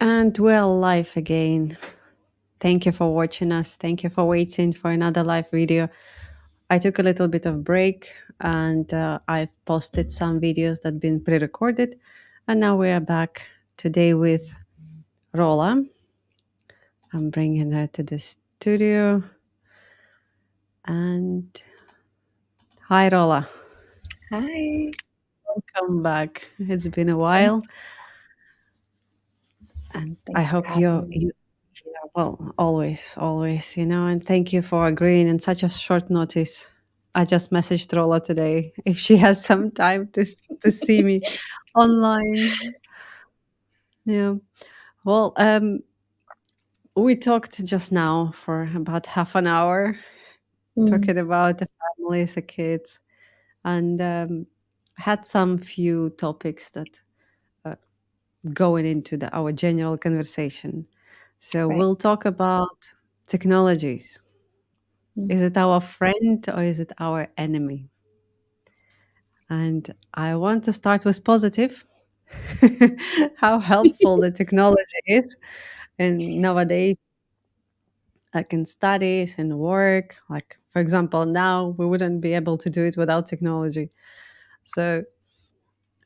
And we're live again. Thank you for watching us. Thank you for waiting for another live video. I took a little bit of break and I've posted some videos that been pre-recorded. And now we are back today with Rola. I'm bringing her to the studio. And hi, Rola. Hi. Welcome back. It's been a Thanks. while. And I Thanks for hope having me. yeah, well, always, and thank you for agreeing in such a short notice. I just messaged Rola today if she has some time to see me online. Yeah. Well, we talked just now for about half an hour, Mm, talking about the families, the kids, and had some few topics that uh, going into our general conversation. So right. we'll talk about technologies. Mm. Is it our friend or is it our enemy? And I want to start with positive. How helpful the technology is. And nowadays, like in studies and work, like for example, now we wouldn't be able to do it without technology. So,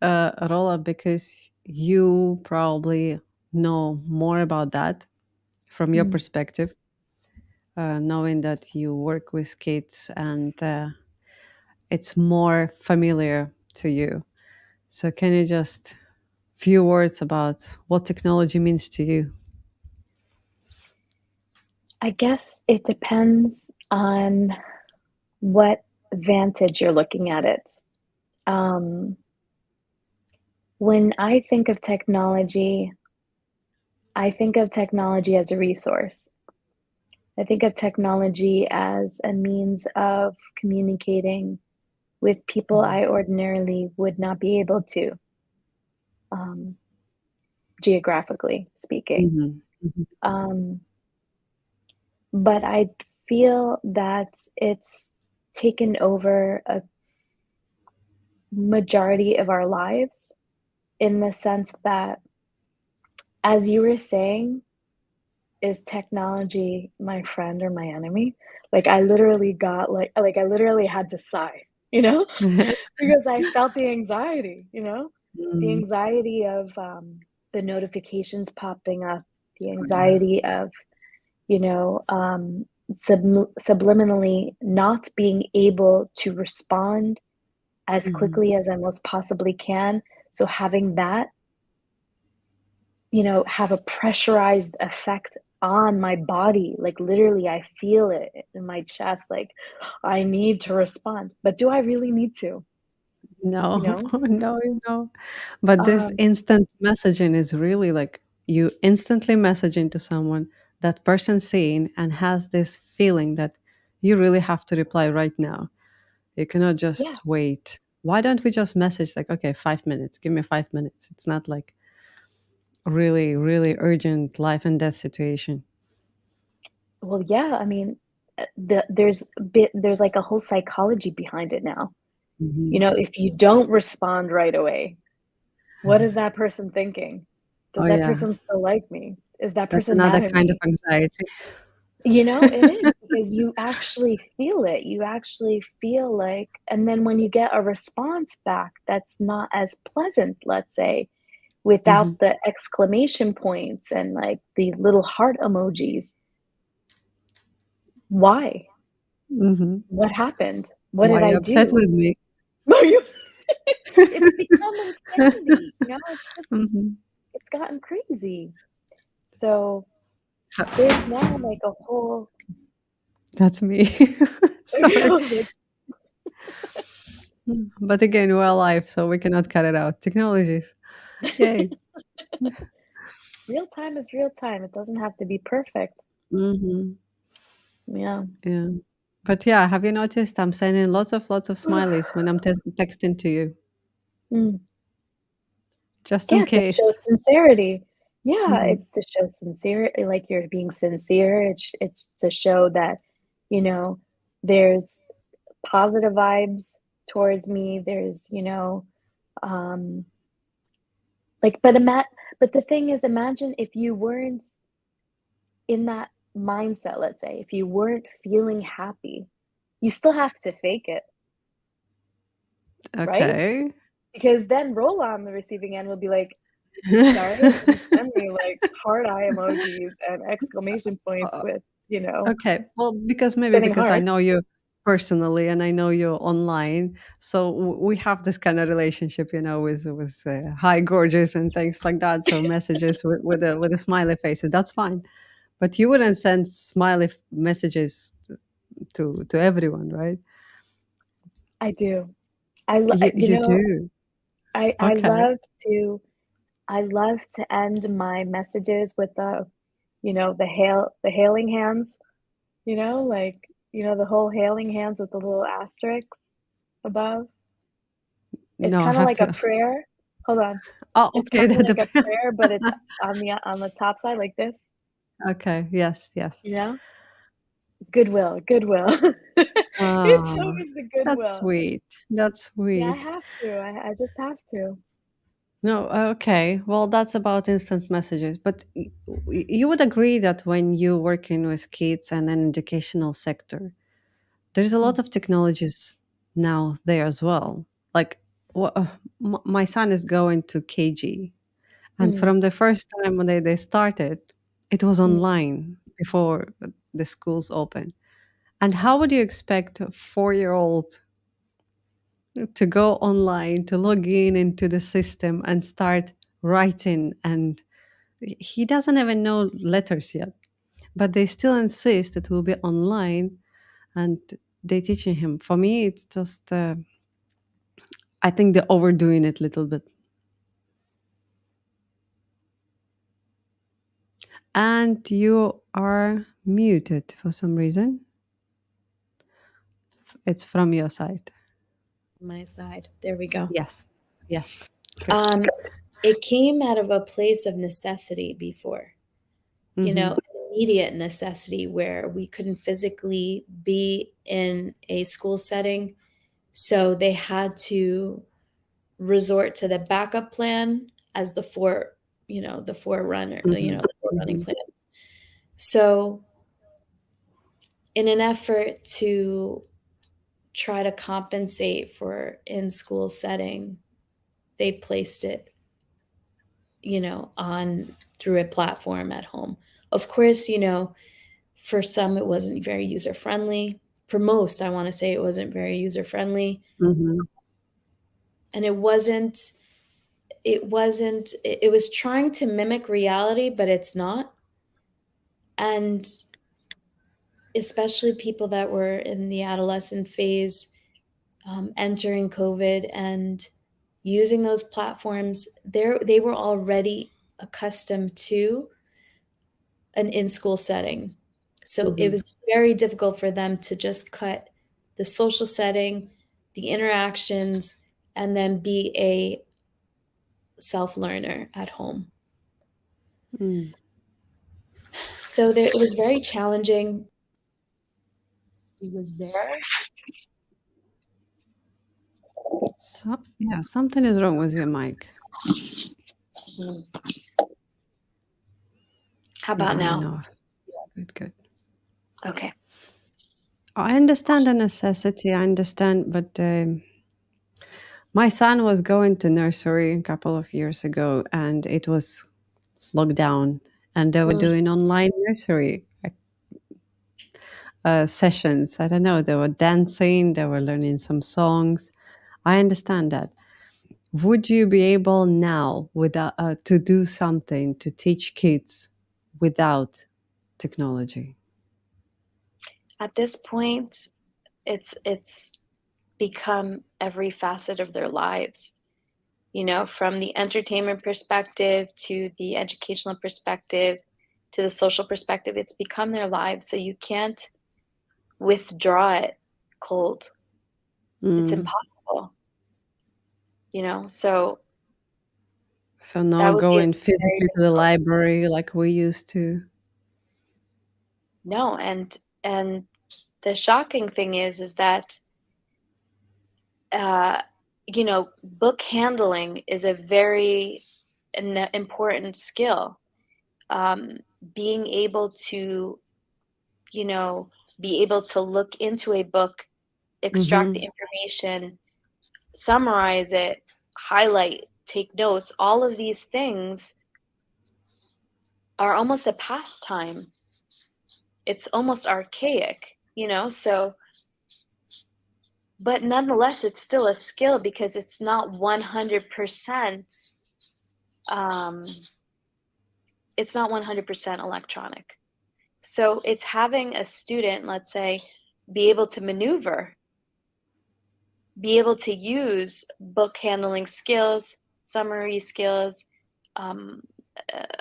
Rola, because you probably know more about that from your Mm. perspective, knowing that you work with kids and it's more familiar to you. So can you just few words about what technology means to you? I guess it depends on what vantage you're looking at it. Um, when I think of technology, I think of technology as a resource. I think of technology as a means of communicating with people Mhm, I ordinarily would not be able to, um, geographically speaking. mhm, mhm, Um, but I feel that it's taken over a majority of our lives in the sense that, as you were saying, is technology my friend or my enemy? Like I literally got I literally had to sigh, you know, because I felt the anxiety, you know, the mm. anxiety of the notifications popping up, the Oh, yeah. anxiety of you know, subliminally not being able to respond as Mhm, quickly as I most possibly can. So having that, have a pressurized effect on my body. Like literally, I feel it in my chest. Like I need to respond, but do I really need to? no, You know? no, no. But this Um, instant messaging is really like you instantly messaging to someone, that person seeing and has this feeling that you really have to reply right now. You cannot yeah. just wait. Why don't we just message like, okay, 5 minutes, give me 5 minutes. It's not like really, really urgent life and death situation. Well, yeah. I mean, there's like a whole psychology behind it now. Mhm. If you don't respond right away, what is that person thinking? Oh, Does that yeah. person still like me? Is that That's person another mad at kind of me? anxiety. It is because you actually feel it. You actually feel like, and then when you get a response back that's not as pleasant, let's say, without Mhm, the exclamation points and like the little heart emojis, why? mhm. What happened? What Why did are you I upset do? with me? Are you? It's become insanity. Mhm. It's gotten crazy. So there's now like a whole That's me. Sorry. But again, we're alive, so we cannot cut it out. Technologies. Yay. real time is real time. It doesn't have to be perfect. Mhm. Yeah. Yeah. But yeah, have you noticed I'm sending lots of smileys when I'm texting to you, Mm. just in Yeah, to show case. sincerity. Yeah, Mhm. it's to show sincere like you're being sincere. It's to show that, you know, there's positive vibes towards me. There's, um Like, but the thing is, imagine if you weren't in that mindset, let's say, if you weren't feeling happy, you still have to fake it, right? Okay. Because then Rola on the receiving end will be like, "Sorry," and send me, like, heart eye emojis and exclamation points Uh, with, you know, okay. Well, because maybe spinning because I hearts. know you personally and I know you online, so we have this kind of relationship, with hi, gorgeous, and things like that. So messages with a smiley faces, that's fine. But you wouldn't send messages to everyone, right? I do. You You know, do. I Okay. love to I love to end my messages with the hailing hands, like, the whole hailing hands with the little asterisks above. It's No, I kinda have like a to. prayer. Hold on. Oh, It's okay. kinda The, like a the, prayer, but it's on the top side like this, okay. Yes. Yes. you know? Goodwill, goodwill. It's Oh, always the that's goodwill. sweet. That's Yeah, I sweet. have to. I just have to. No, okay. Well, that's about instant messages. But you would agree that when you're working with kids and an educational sector, there's a Mm, lot of technologies now there as well. Like, my son is going to KG, and mm, from the first time when they started, it was mm. online before the schools open. And how would you expect a 4-year-old to go online, to log in into the system and start writing? And he doesn't even know letters yet, but they still insist it will be online, and they teaching him. For me, it's just, I think they're overdoing it a little bit. And you are muted for some reason. It's from your side. My side. There we go. Yes. Yes. Good. Um, it came out of a place of necessity before, Mm-hmm. an immediate necessity where we couldn't physically be in a school setting. So they had to resort to the backup plan as the forerunner, Mm-hmm. the forerunning Mm-hmm. plan. So, in an effort to try to compensate for in school setting, they placed it on through a platform at home. Of course, for some it wasn't very user friendly. For most, I want to say it wasn't very user friendly, Mm-hmm. and it was trying to mimic reality, but it's not. And especially people that were in the adolescent phase, entering COVID and using those platforms, they were already accustomed to an in-school setting. So it Mm-hmm. was very difficult for them to just cut the social setting, the interactions, and then be a self-learner at home. Mm. So it was very challenging. He was there. So, yeah, something is wrong with your mic. How Yeah, about let me now? know. Good, good. Okay. I understand the necessity. I understand, but my son was going to nursery a couple of years ago, and it was locked down, and they were Mm. doing online nursery sessions. I don't know. They were dancing. They were learning some songs. I understand that. Would you be able now without to do something to teach kids without technology? At this point, it's become every facet of their lives, from the entertainment perspective to the educational perspective to the social perspective. It's become their lives, so you can't withdraw it cold. It's Mm. impossible, so So no that would be a going very physically to the difficult. library like we used to. No, and the shocking thing is that book handling is a very an important skill. Um, Being able to, you know, be able to look into a book, extract the Mhm. information, summarize it, highlight, take notes, all of these things are almost a pastime. It's almost archaic, so but nonetheless, it's still a skill because it's not 100%, um, it's not 100% electronic. So it's having a student, let's say, be able to maneuver, be able to use book handling skills, summary skills, um,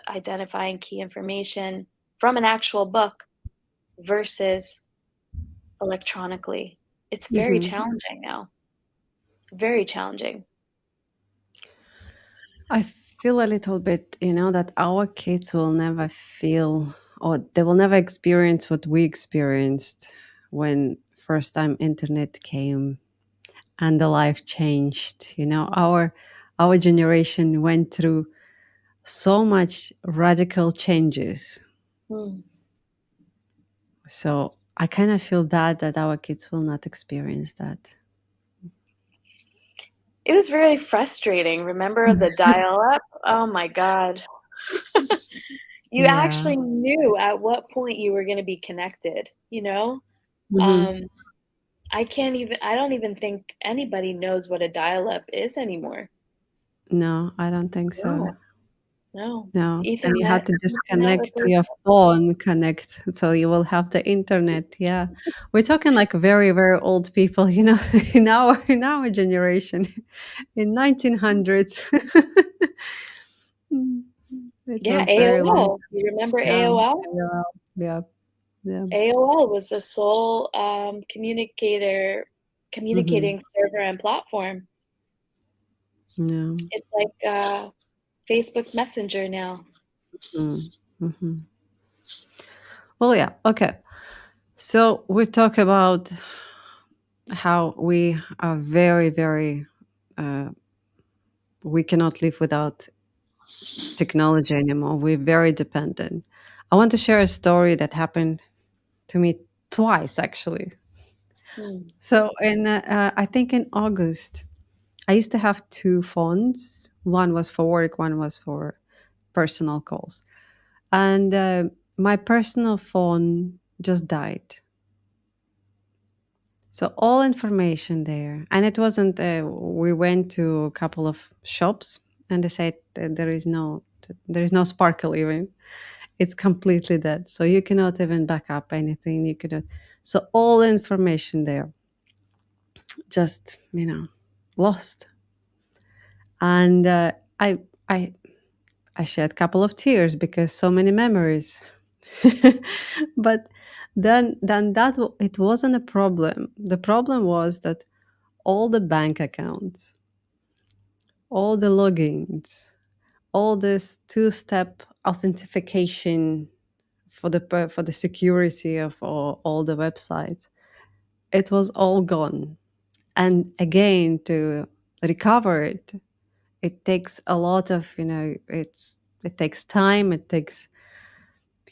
identifying key information from an actual book versus electronically. It's very Mhm. challenging now, very challenging. I feel a little bit, that our kids will never feel or they will never experience what we experienced when first time internet came and the life changed. Our generation went through so much radical changes. Hmm. So I kind of feel bad that our kids will not experience that. It was very frustrating. Remember the dial-up? Oh my god. You Yeah. actually knew at what point you were gonna be connected, you know? Hmm. Um, I don't even think anybody knows what a dial-up is anymore. No, I don't think so. No, no. No, and you Ethernet had to Ethernet disconnect replaced your it. phone, connect, so you will have the internet. Yeah, we're talking like very, very old people, in our generation, in 1900s. Mm, it Yeah, was very long. AOL. You remember Yeah, AOL? yeah, yeah, yeah. AOL was the sole, Hmm. communicating server and platform. Yeah. It's like, Facebook Messenger now. Mm. Hmm. Well, yeah. Okay. So we talk about how we are very, very. We cannot live without technology anymore. We're very dependent. I want to share a story that happened to me twice, actually. Hmm, So, I think in August, I used to have two phones. One was for work, one was for personal calls. And my personal phone just died. So all information there, and it wasn't. We went to a couple of shops, and they said that there is no sparkle even. It's completely dead. So you cannot even back up anything. You cannot. So all information there, just lost. And I I I shed a couple of tears because so many memories. But then it wasn't a problem. The problem was that all the bank accounts, all the logins, all this two-step authentication for the security of all the websites, it was all gone. And again, to recover it, it takes a lot of, it takes time, it takes,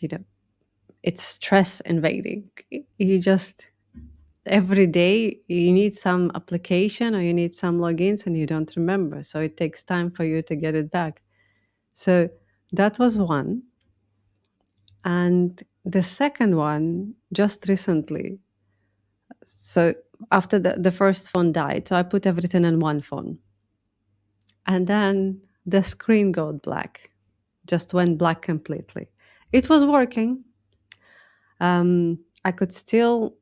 you know it's stress invading. You just every day you need some application or you need some logins and you don't remember, so it takes time for you to get it back. So that was one. And the second one, just recently, so after the first phone died, so I put everything in one phone, and then the screen got black, just went black completely. It was working. I could still,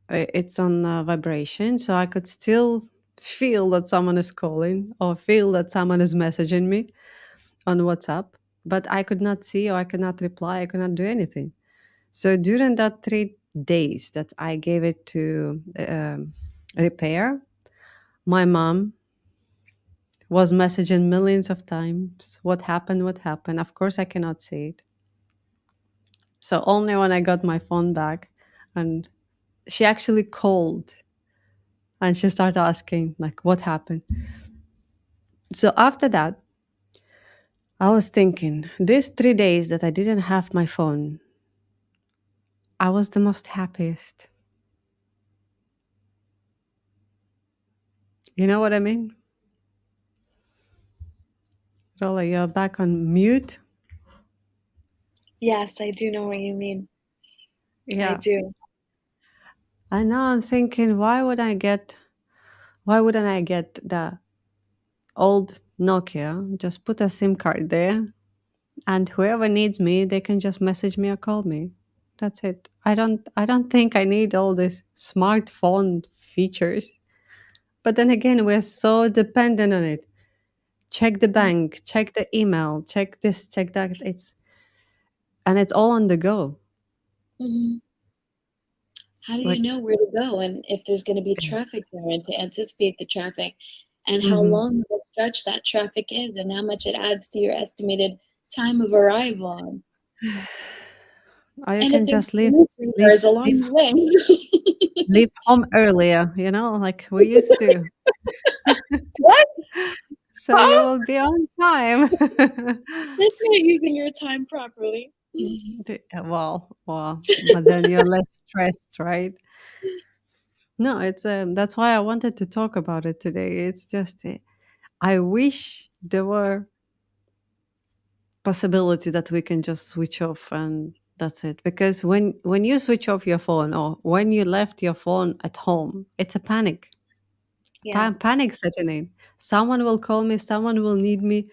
it's on vibration, so I could still feel that someone is calling or feel that someone is messaging me on WhatsApp, but I could not see or I could not reply, I could not do anything. So during that 3 days that I gave it to repair, my mom was messaging millions of times, what happened, what happened. Of course, I cannot see it. So only when I got my phone back, and she actually called and she started asking, like, what happened. So after that, I was thinking, these 3 days that I didn't have my phone, I was the most happiest. You know what I mean? Rola, you're back on mute. Yes, I do know what you mean. I Yeah. do. And now I'm thinking, why wouldn't I get the old Nokia? Just put a SIM card there, and whoever needs me, they can just message me or call me. That's it. I don't think I need all these smartphone features. But then again, we're so dependent on it. Check the bank, check the email, check this, check that. It's all on the go. Mhm. How do you Like, know where to go and if there's going to be traffic there and to anticipate the traffic and how hmm long of a stretch that traffic is and how much it adds to your estimated time of arrival? or you And if can there's just leave, leave, newsreaders leave, along the way. leave home earlier. Like we used to. What? So you Huh? will be on time. That's not using your time properly. Well, but then you're less stressed, right? No, it's that's why I wanted to talk about it today. It's just I wish there were possibility that we can just switch off and that's it. Because when you switch off your phone or when you left your phone at home, it's a panic. Yeah. Panic setting in. Someone will call me. Someone will need me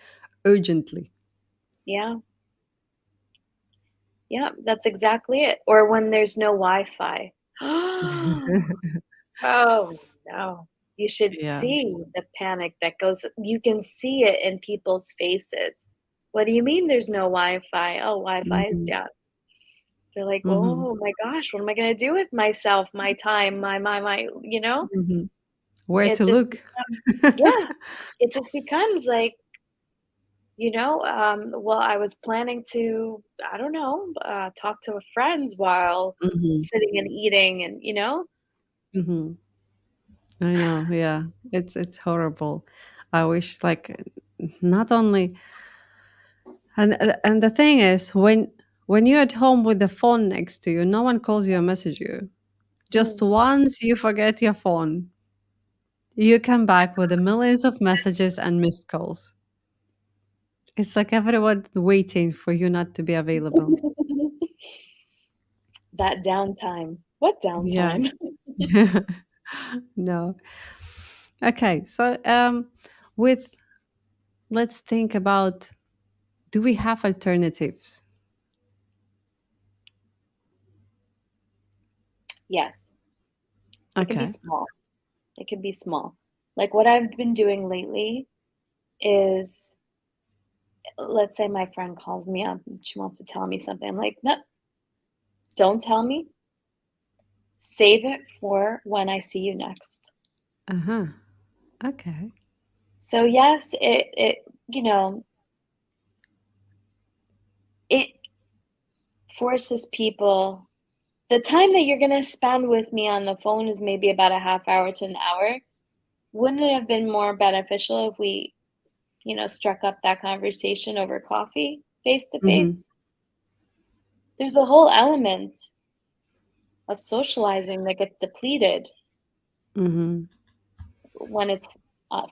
urgently. Yeah. Yeah, that's exactly it. Or when there's no Wi-Fi. Oh, no. You should Yeah. see the panic that goes you can see it in people's faces. "What do you mean there's no Wi-Fi?" "Oh, Wi-Fi is hmm down." They're like, hmm "Oh my gosh, what am I gonna do with myself, my time, my" you know? hmm Where It to just look? becomes yeah, it just becomes like, well, I was planning to, I don't know, talk to friends while hmm sitting and eating and, hmm I know. Yeah, it's horrible. I wish not only and the thing is when you're at home with the phone next to you, no one calls you or message you. Just Mm, once you forget your phone, you come back with the millions of messages and missed calls. It's like everyone's waiting for you not to be available. that downtime. What Yeah. downtime? No. Okay. So, with let's think about, do we have alternatives? Yes, it can be Okay. small. It can be small. Like what I've been doing lately is, let's say my friend calls me up and she wants to tell me something. I'm like, no, don't tell me. Save it for when I see you next. Uh-huh. Okay. So yes, you know, it forces people, the time that you're gonna spend with me on the phone is maybe about a half hour to an hour. Wouldn't it have been more beneficial if we, struck up that conversation over coffee, face to Mhm. face? There's a whole element of socializing that gets depleted Mhm. when it's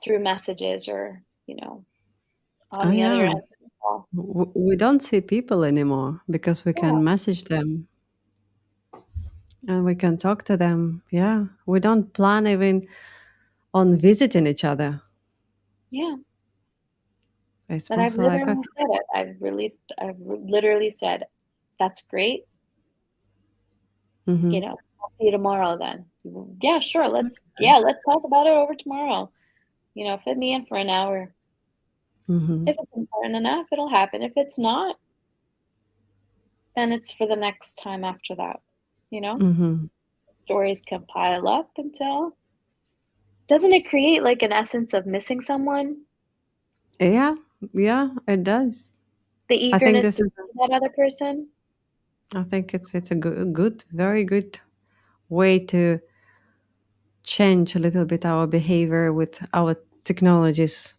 through messages or, on Oh, the other yeah. end of the call. We don't see people anymore because we Yeah, can message them and we can talk to them. Yeah. We don't plan even on visiting each other. yeah. It's But I've mostly like, literally okay. said it. Literally said, "That's great. Mhm. I'll see you tomorrow then." Yeah, sure. Let's talk about it over tomorrow. Fit me in for an hour. Mhm. If it's important enough, it'll happen. If it's not, then it's for the next time after that. You know, Mhm. stories can pile up until, doesn't it create like an essence of missing someone? Yeah. Yeah, it does. The I think eagerness this to is see that other person? I think it's a good, very good way to change a little bit our behavior with our technologies.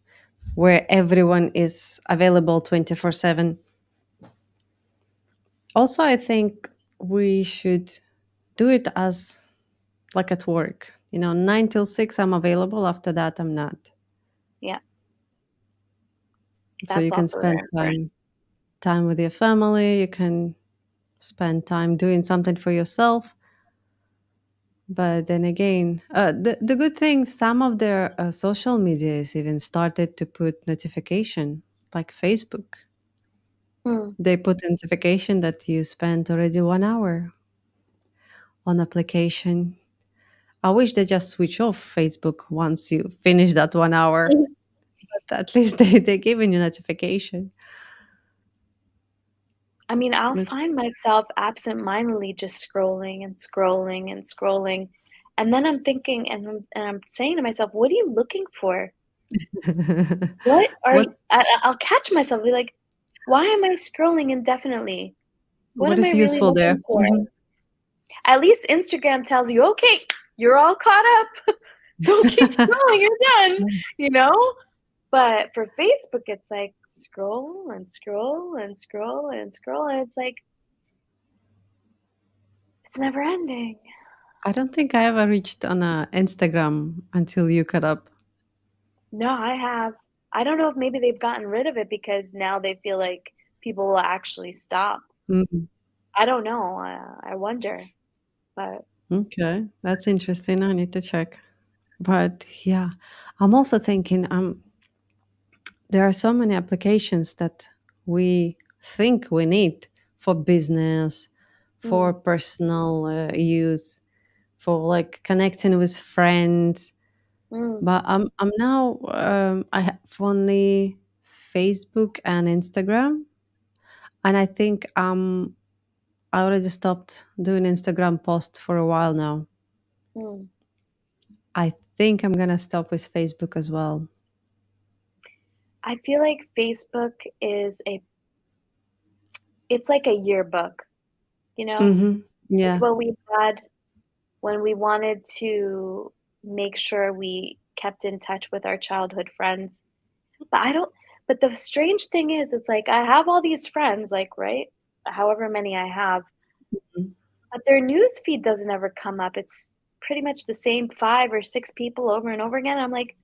where everyone is available 24/7. Also, I think we should do it as like at work. 9 till 6, I'm available. After that, I'm not. Yeah, So that's you can also very spend important. time with your family. You can spend time doing something for yourself. But then again, the good thing, some of their social medias even started to put notification, like Facebook. Mm, They put notification that you spent already 1 hour on application. I wish they just switch off Facebook once you finish that 1 hour. mhm. But at least they giving you notification. I mean, I'll But find myself absent-mindedly just scrolling and scrolling and scrolling, and then I'm thinking and I'm saying to myself, "What are you looking for? What are what you?" I'll catch myself, be like, "Why am I scrolling indefinitely? What what am I is really useful looking there? for?" At least Instagram tells you, "Okay, you're all caught up. Don't keep scrolling, you're done," Mhm. you know? But for Facebook, it's like scroll and scroll and scroll and scroll, and it's like, it's never ending. I don't think I ever reached on Instagram until you cut up. No, I have. I don't know if maybe they've gotten rid of it because now they feel like people will actually stop. Mhm. I don't know. I wonder. But Okay, that's interesting. I need to check. But yeah, I'm also thinking there are so many applications that we think we need for business, for mm, personal use, for like connecting with friends. mm, But I'm now I have only Facebook and Instagram, and I think I already stopped doing Instagram posts for a while now. mm. I think I'm gonna stop with Facebook as well. I feel like Facebook is it's like a yearbook, you know? Mm-hmm. It's Yeah. what we had when we wanted to make sure we kept in touch with our childhood friends. But I don't but the strange thing is, it's like I have all these friends, like, right? However many I have, Mhm. but their news feed doesn't ever come up. It's pretty much the same 5 or 6 people over and over again. I'm like,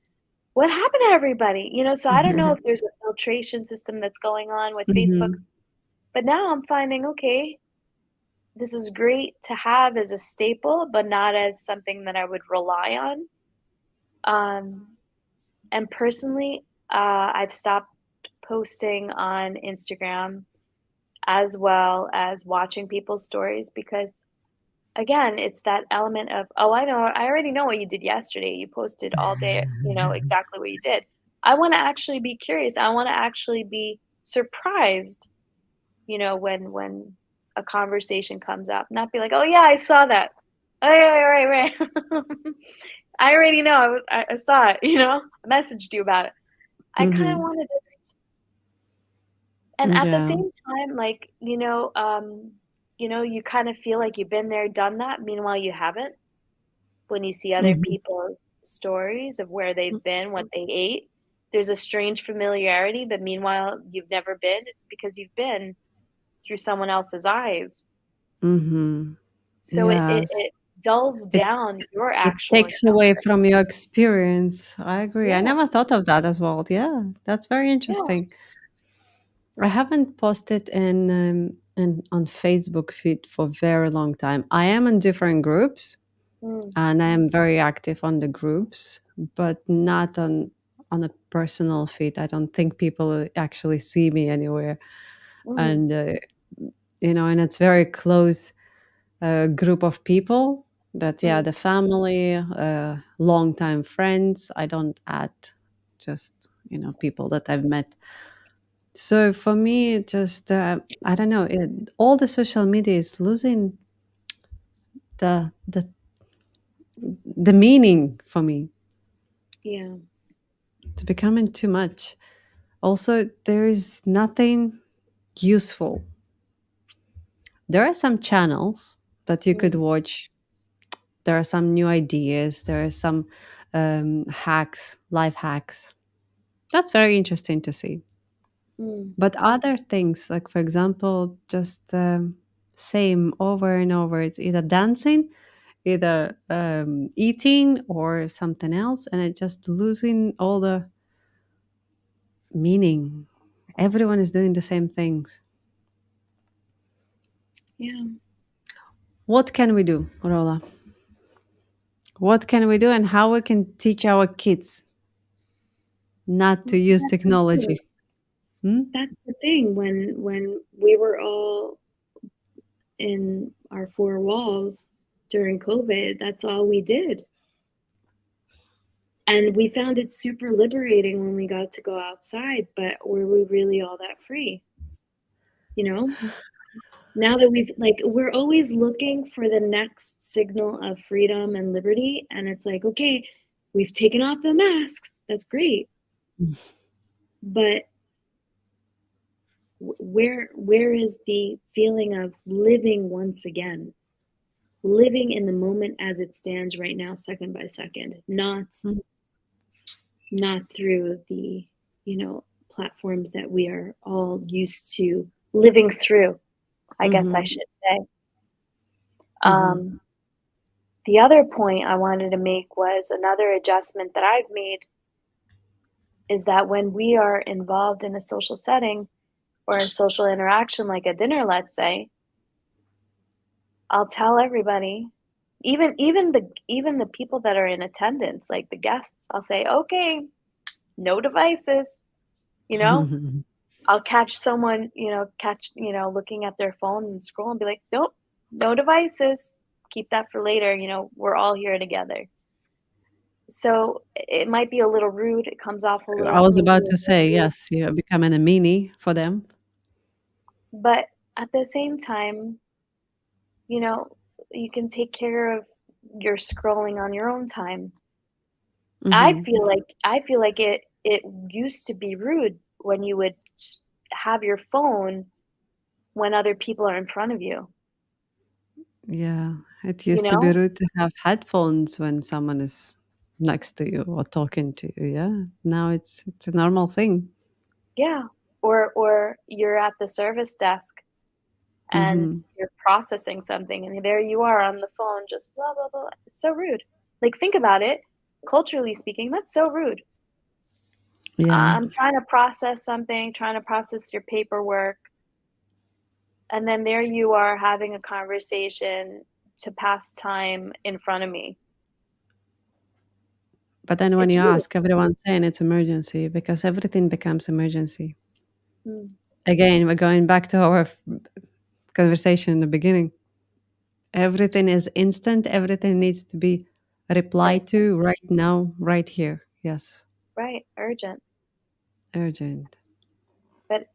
"What happened to everybody?" So I don't know if there's a filtration system that's going on with Facebook, Mhm. but now I'm finding, okay, this is great to have as a staple, but not as something that I would rely on. Um, and personally, I've stopped posting on Instagram as well as watching people's stories because, again, it's that element of, oh, I already know what you did yesterday. You posted all day, exactly what you did. I want to actually be curious. I want to actually be surprised, when a conversation comes up, not be like, "Oh, yeah, I saw that. Oh, yeah, yeah, right, right. I already know. I saw it, I messaged you about it." I kinda Mhm. wanna just and at the Yeah. same time, like, you kinda feel like you've been there, done that, meanwhile you haven't. When you see other Mhm. people's stories of where they've been, what they ate, there's a strange familiarity, but meanwhile, you've never been. It's because you've been through someone else's eyes. Mhm. So it it Yes. it dulls It down your it actual takes away encounter. from your experience. I agree. I Yeah, never thought of that as well. Yeah, that's very yeah. interesting. I haven't posted in on Facebook feed for a very long time. I am in different groups Mm, and I am very active on the groups, but not on a personal feed. I don't think people actually see me anywhere. mhm, And and it's very close group of people that, yeah, mm, the family, longtime friends. I don't add just people that I've met. So for me, it just I don't know. All the social media is losing the the the meaning for me. yeah, It's becoming too much. Also, there is nothing useful. There are some channels that you could mm, watch. There are some new ideas. There are some hacks, life hacks. That's very interesting to see. Mm. But other things, like for example, just same over and over. It's either dancing, either eating, or something else, and it just losing all the meaning. Everyone is doing the same things. Yeah. What can we do, Rola? What can we do, and how we can teach our kids not to Well, use that's the thing. technology? Hmm? That's the thing. When we were all in our four walls during COVID, that's all we did. And we found it super liberating when we got to go outside, but were we really all that free? You know? Now that we're always looking for the next signal of freedom and liberty, and it's like, okay, we've taken off the masks. That's great. But where is the feeling of living once again? Living in the moment as it stands right now, second by second, not through the, platforms that we are all used to living through, I guess I Mm-hmm. should say. Mm-hmm. Um, the other point I wanted to make was another adjustment that I've made is that when we are involved in a social setting or a social interaction like a dinner, let's say, I'll tell everybody, even the people that are in attendance, like the guests, I'll say, "Okay, no devices." You know, I'll catch someone, looking at their phone and scroll and be like, "Nope, no devices. Keep that for later. We're all here together." So it might be a little rude. It comes off a I little was maybe a about to little say, rude, yes, you're becoming a mini for them. but at the same time, you know, you can take care of your scrolling on your own time. I Mm-hmm. feel like I feel like it used to be rude when you would have your phone when other people are in front of you, Yeah, it you used to be know? rude to have headphones when someone is next to you or talking to you. Yeah, now it's a normal thing. Yeah. Or you're at the service desk and Mm-hmm. you're processing something and there you are on the phone just blah blah blah. It's so rude. Like think about it. Culturally speaking, that's so rude. Yeah, I'm trying to process something, trying to process your paperwork, and then there you are having a conversation to pass time in front of me. but then when It's you rude. ask, everyone's saying it's emergency because everything becomes emergency. Mm, Again, we're going back to our conversation in the beginning. Everything is instant. Everything needs to be replied urgent, to right now, right here. Yes, right? Urgent. urgent. But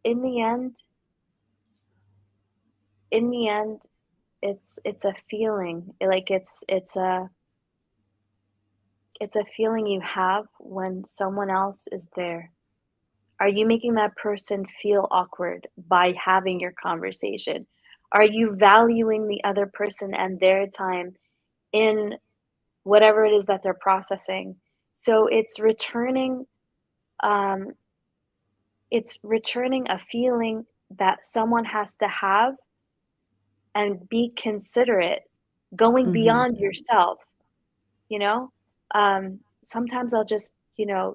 in the end, in the end, it's a feeling. Like it's a feeling you have when someone else is there. Are you making that person feel awkward by having your conversation? Are you valuing the other person and their time in whatever it is that they're processing? So um, it's returning a feeling that someone has to have and be considerate, going Mm-hmm. beyond yourself, you know? Sometimes I'll just,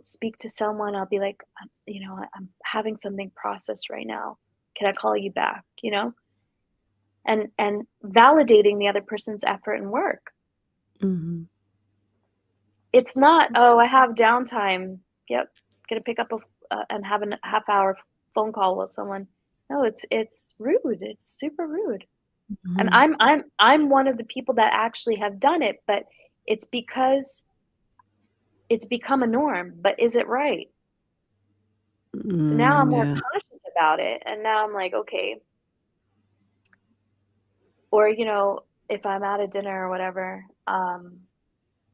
speak to someone. I'll be like, I'm having something processed right now. Can I call you back? And validating the other person's effort and work. Mm-hmm. It's not, oh, I have downtime. Yep, gonna pick up and have a half hour phone call with someone. No, it's rude. It's super rude. And Mm-hmm. I'm one of the people that actually have done it, but it's because it's become a norm. But is it right? So now I'm more Yeah. conscious about it, and now I'm like, okay. Or if I'm at a dinner or whatever,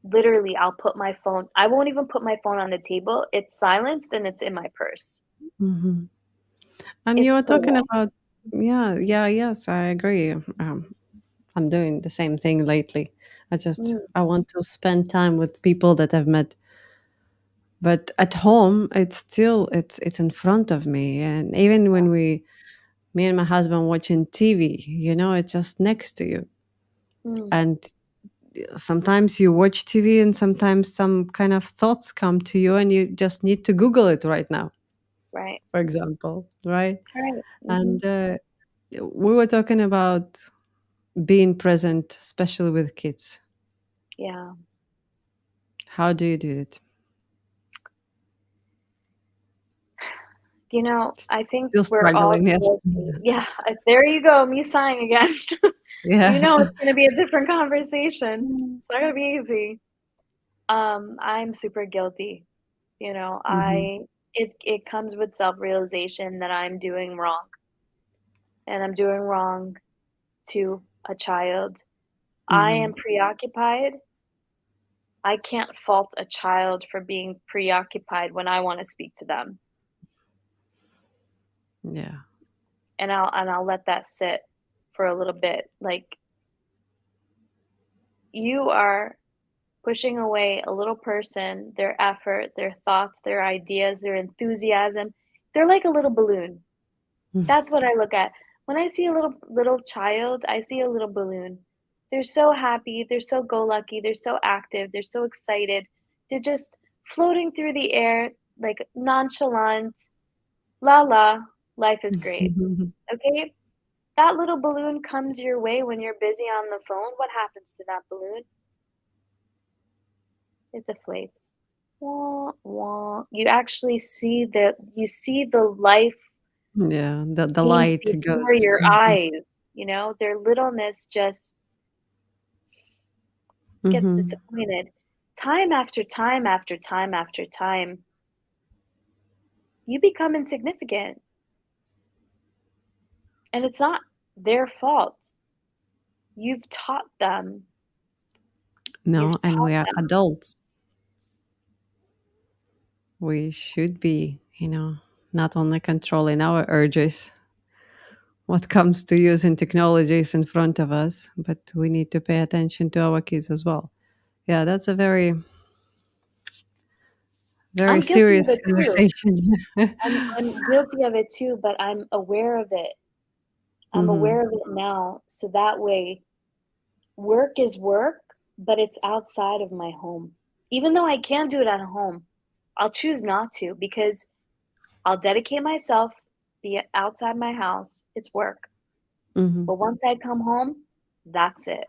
literally, I'll put my phone. I won't even put my phone on the table. It's silenced and it's in my purse. Mm-hmm. And you It's were the talking one. about, yeah, yeah, yes, I agree. I'm doing the same thing lately. Mm, I want to spend time with people that I've met But at home, it's in front of me, and even when me and my husband watching TV, it's just next to you. Mm, And sometimes you watch TV, and sometimes some kind of thoughts come to you, and you just need to Google it right now, right. for example, right? Right. And we were talking about being present, especially with kids. Yeah. How do you do it? I think Still we're all struggling, yes. guilty. Yeah, there you go, me sighing again. Yeah. It's gonna be a different conversation. It's not gonna be easy. I'm super guilty. Mhm. It comes with self-realization that I'm doing wrong, and I'm doing wrong to a child. I am Mhm. preoccupied. I can't fault a child for being preoccupied when I wanna speak to them, Yeah. and I'll let that sit for a little bit. Like, you are pushing away a little person, their effort, their thoughts, their ideas, their enthusiasm. They're like a little balloon. That's what I look at. When I see a little child, I see a little balloon. They're so happy, they're so go-lucky, they're so active, they're so excited. They're just floating through the air like nonchalant. La la, life is great. Okay? That little balloon comes your way when you're busy on the phone. What happens to that balloon? It deflates. Wah, wah. You see the life Yeah, the change light before goes. your Mhm. eyes. Their littleness just gets Mhm. disappointed. Time after time after time after time, you become insignificant, and it's not their fault. You've taught them. No, You've and taught we are them. adults. We should be, not only controlling our urges, what comes to using technologies in front of us, but we need to pay attention to our kids as well. Yeah, that's a very, very I'm guilty of serious it too. conversation. I'm guilty of it too, but I'm aware of it. I'm Hmm. aware of it now, so that way work is work, but it's outside of my home. Even though I can do it at home, I'll choose not to because I'll dedicate myself, be it outside my house, it's work. Hmm. But once I come home, that's it.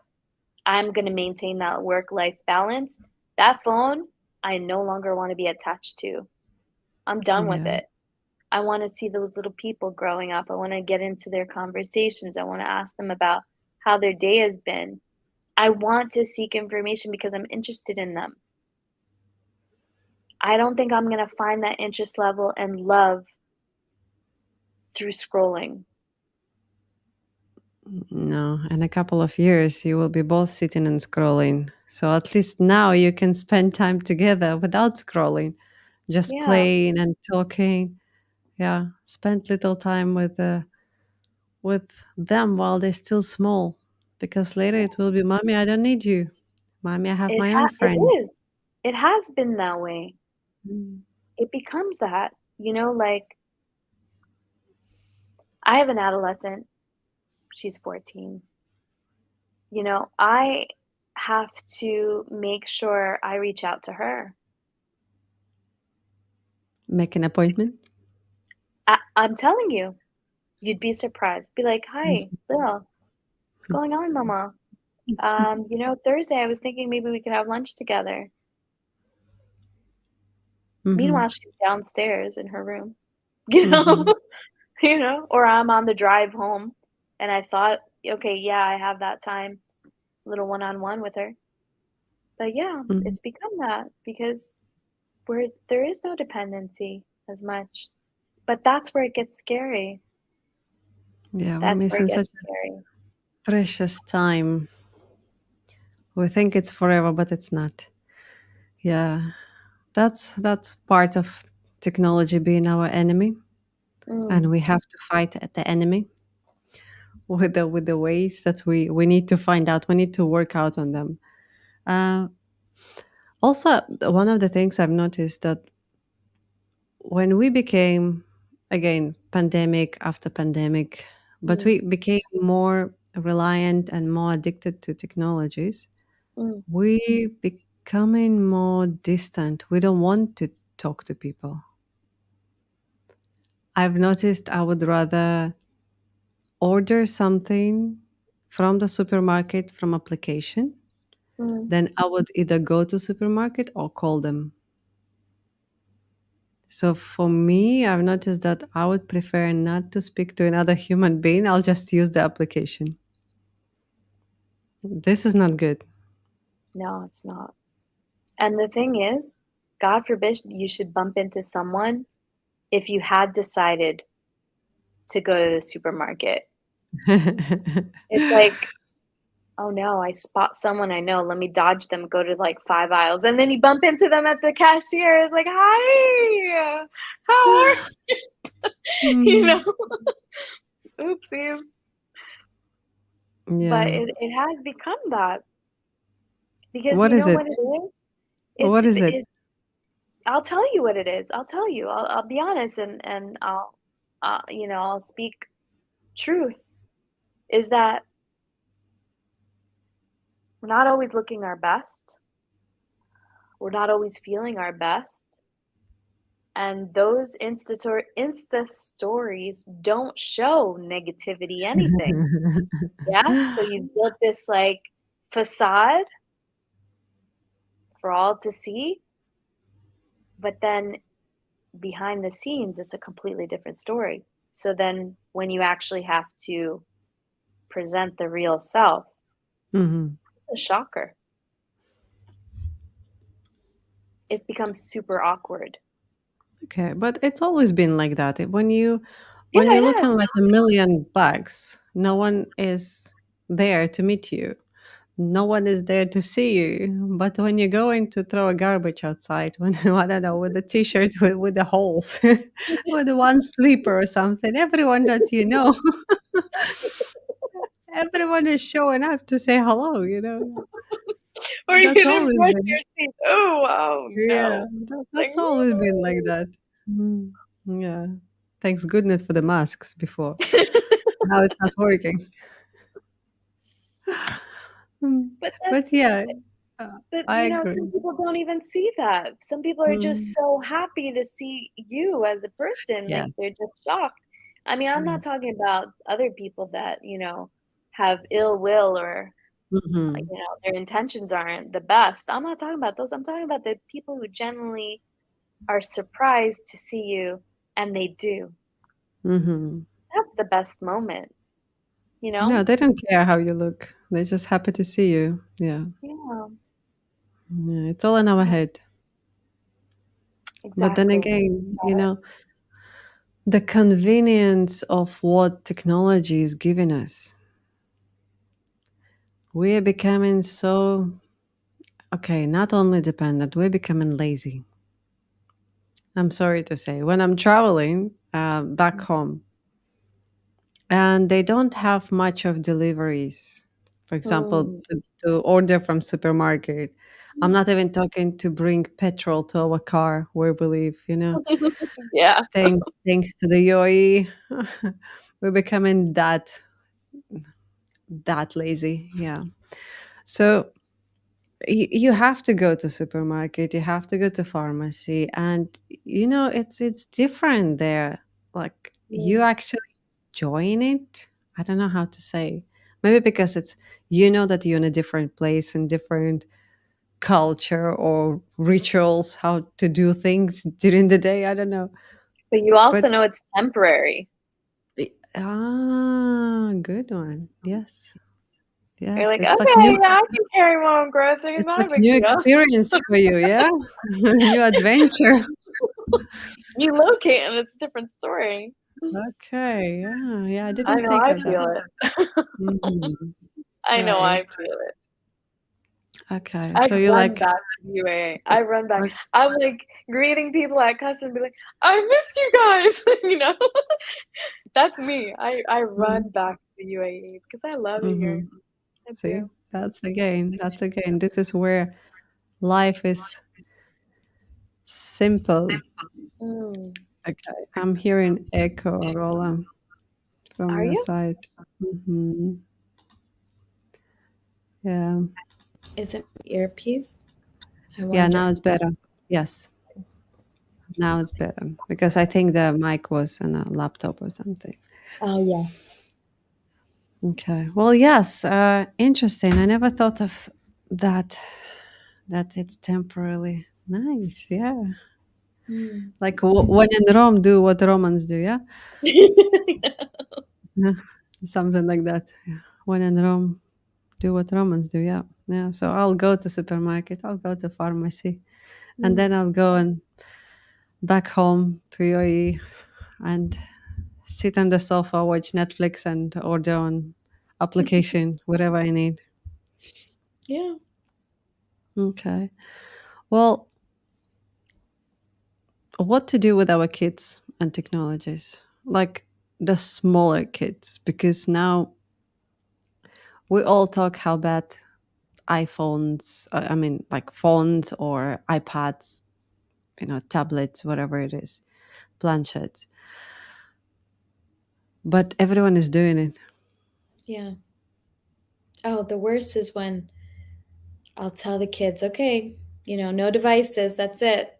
I'm going to maintain that work life balance. That phone, I no longer want to be attached to. I'm done with Yeah. it. I want to see those little people growing up. I want to get into their conversations. I want to ask them about how their day has been. I want to seek information because I'm interested in them. I don't think I'm going to find that interest level and love through scrolling. No, in a couple of years, you will be both sitting and scrolling. So at least now you can spend time together without scrolling, just Yeah, playing and talking. Yeah, spend little time with them while they're still small, because later yeah. it will be, mommy, I don't need you. Mommy, I have my own It friends. is. It has been that way. Mm. It becomes that. Like I have an adolescent. She's 14. I have to make sure I reach out to her. Make an appointment. I'm telling you, you'd be surprised. Be like, "Hi, Lil, what's going on, mama? Thursday I was thinking maybe we could have lunch together." Hmm. Meanwhile, she's downstairs in her room, you know? Hmm. Or I'm on the drive home and I thought, "Okay, yeah, I have that time, little one-on-one with her." But yeah, Hmm. it's become that because there is no dependency as much. But that's where it gets scary. Yeah, we're That's where it missing such gets a scary. precious time. We think it's forever, but it's not. Yeah, that's part of technology being our enemy, and Mm, we have to fight at the enemy with the ways that we need to find out. We need to work out on them. Uh, Also, one of the things I've noticed that when we became, again, pandemic after pandemic, but Mm, we became more reliant and more addicted to technologies, mm, we becoming more distant. We don't want to talk to people. I've noticed I would rather order something from the supermarket from application mm. than I would either go to supermarket or call them. So for me, I've noticed that I would prefer not to speak to another human being. I'll just use the application. This is not good. No, it's not. And the thing is, God forbid you should bump into someone if you had decided to go to the supermarket. It's like, "Oh, no, I spot someone I know, let me dodge them, go to, like, 5 aisles," and then you bump into them at the cashier, it's like, "Hi, how are" you know? Mm, Oopsies. But yeah. it has become that because What you is know it? what it is? What is it? It I'll tell you what it is, I'll tell you, I'll be honest and I'll speak truth, is that we're not always looking our best, we're not always feeling our best, and those Insta stories don't show negativity anything, yeah? So you've built this, like, facade for all to see, but then behind the scenes, it's a completely different story. So then when you actually have to present the real self, Mhm. it's a shocker. It becomes super awkward. Okay, but it's always been like that. Yeah, When you're it looking has. like a million bucks, no one is there to meet you. No one is there to see you. But when you're going to throw a garbage outside, when I don't know, with a t-shirt with the holes, with the one sleeper or something, everyone that you know, everyone is showing up to say hello. Or you That's didn't always brush been. your teeth. Oh, oh Yeah, no. Like, that's always been like that. Mm, yeah. Thanks goodness for the masks before. Now it's not working. Mm, but but that's yeah, uh, but I some agree. people don't even see that. Some people are just Mm, so happy to see you as a person, like they're yes. just shocked. I mean, I'm Yeah. not talking about other people that, have ill will or Mhm. their intentions aren't the best. I'm not talking about those. I'm talking about the people who genuinely are surprised to see you and they do. Mhm. That's the best moment, you No, know? they don't care how you look. They're just happy to see you. Yeah. Yeah. Yeah, it's all in our Yeah, head. But then exactly. again, the convenience of what technology is giving us, we are becoming so, okay, not only dependent, we're becoming lazy. I'm sorry to say. When I'm traveling back home and they don't have much of deliveries, for example, Mm. to order from supermarket, I'm not even talking to bring petrol to our car where we live. Yeah. Thanks to the UAE, we're becoming that lazy. Yeah. So you have to go to supermarket, you have to go to pharmacy, and it's different there. Like you Mm. actually join it. I don't know how to say. Maybe because it's that you're in a different place and different culture or rituals, how to do things during the day. I don't know. But you also But know it's temporary. good one. Yes. You're Yes. like, "Okay, yeah, I can carry my own groceries, It's not like a big new deal." experience for you, yeah? New adventure. You locate and it's a different story. Okay, yeah, yeah, I I didn't know, think I of that. feel it. Mhm. I know, Right. I feel it. Okay, I'd so you run like back to the UAE. I run back. ok I'm, like, greeting people at customs and be like, "I missed you guys," you know? That's me. I mm, run back to the UAE because I love it here. mhm. I See, do. that's again, this is where life is Simple. Mm. Okay. I'm hearing echo, Rola, from Are your you? side. Hmm. Yeah. Is it my earpiece? I Yeah, now wonder. it's better. Yes, now it's better because I think the mic was on a laptop or something. Oh, yes. Okay. Well, yes. Interesting. I never thought of that. That it's temporarily nice. Yeah. Mm. Like when in Rome, do what Romans do. Yeah. Yeah. Something like that. Yeah. When in Rome, do what Romans do. Yeah. Yeah. So I'll go to supermarket. I'll go to pharmacy, and Mm. then I'll go and back home to UAE and sit on the sofa, watch Netflix, and order on application whatever I need. Yeah. Okay. Well, what to do with our kids and technologies, like the smaller kids, because now we all talk how bad iPhones, I mean, like phones or iPads, tablets, whatever it is, planchets, but everyone is doing it. Yeah. Oh, the worst is when I'll tell the kids, okay, no devices, that's it.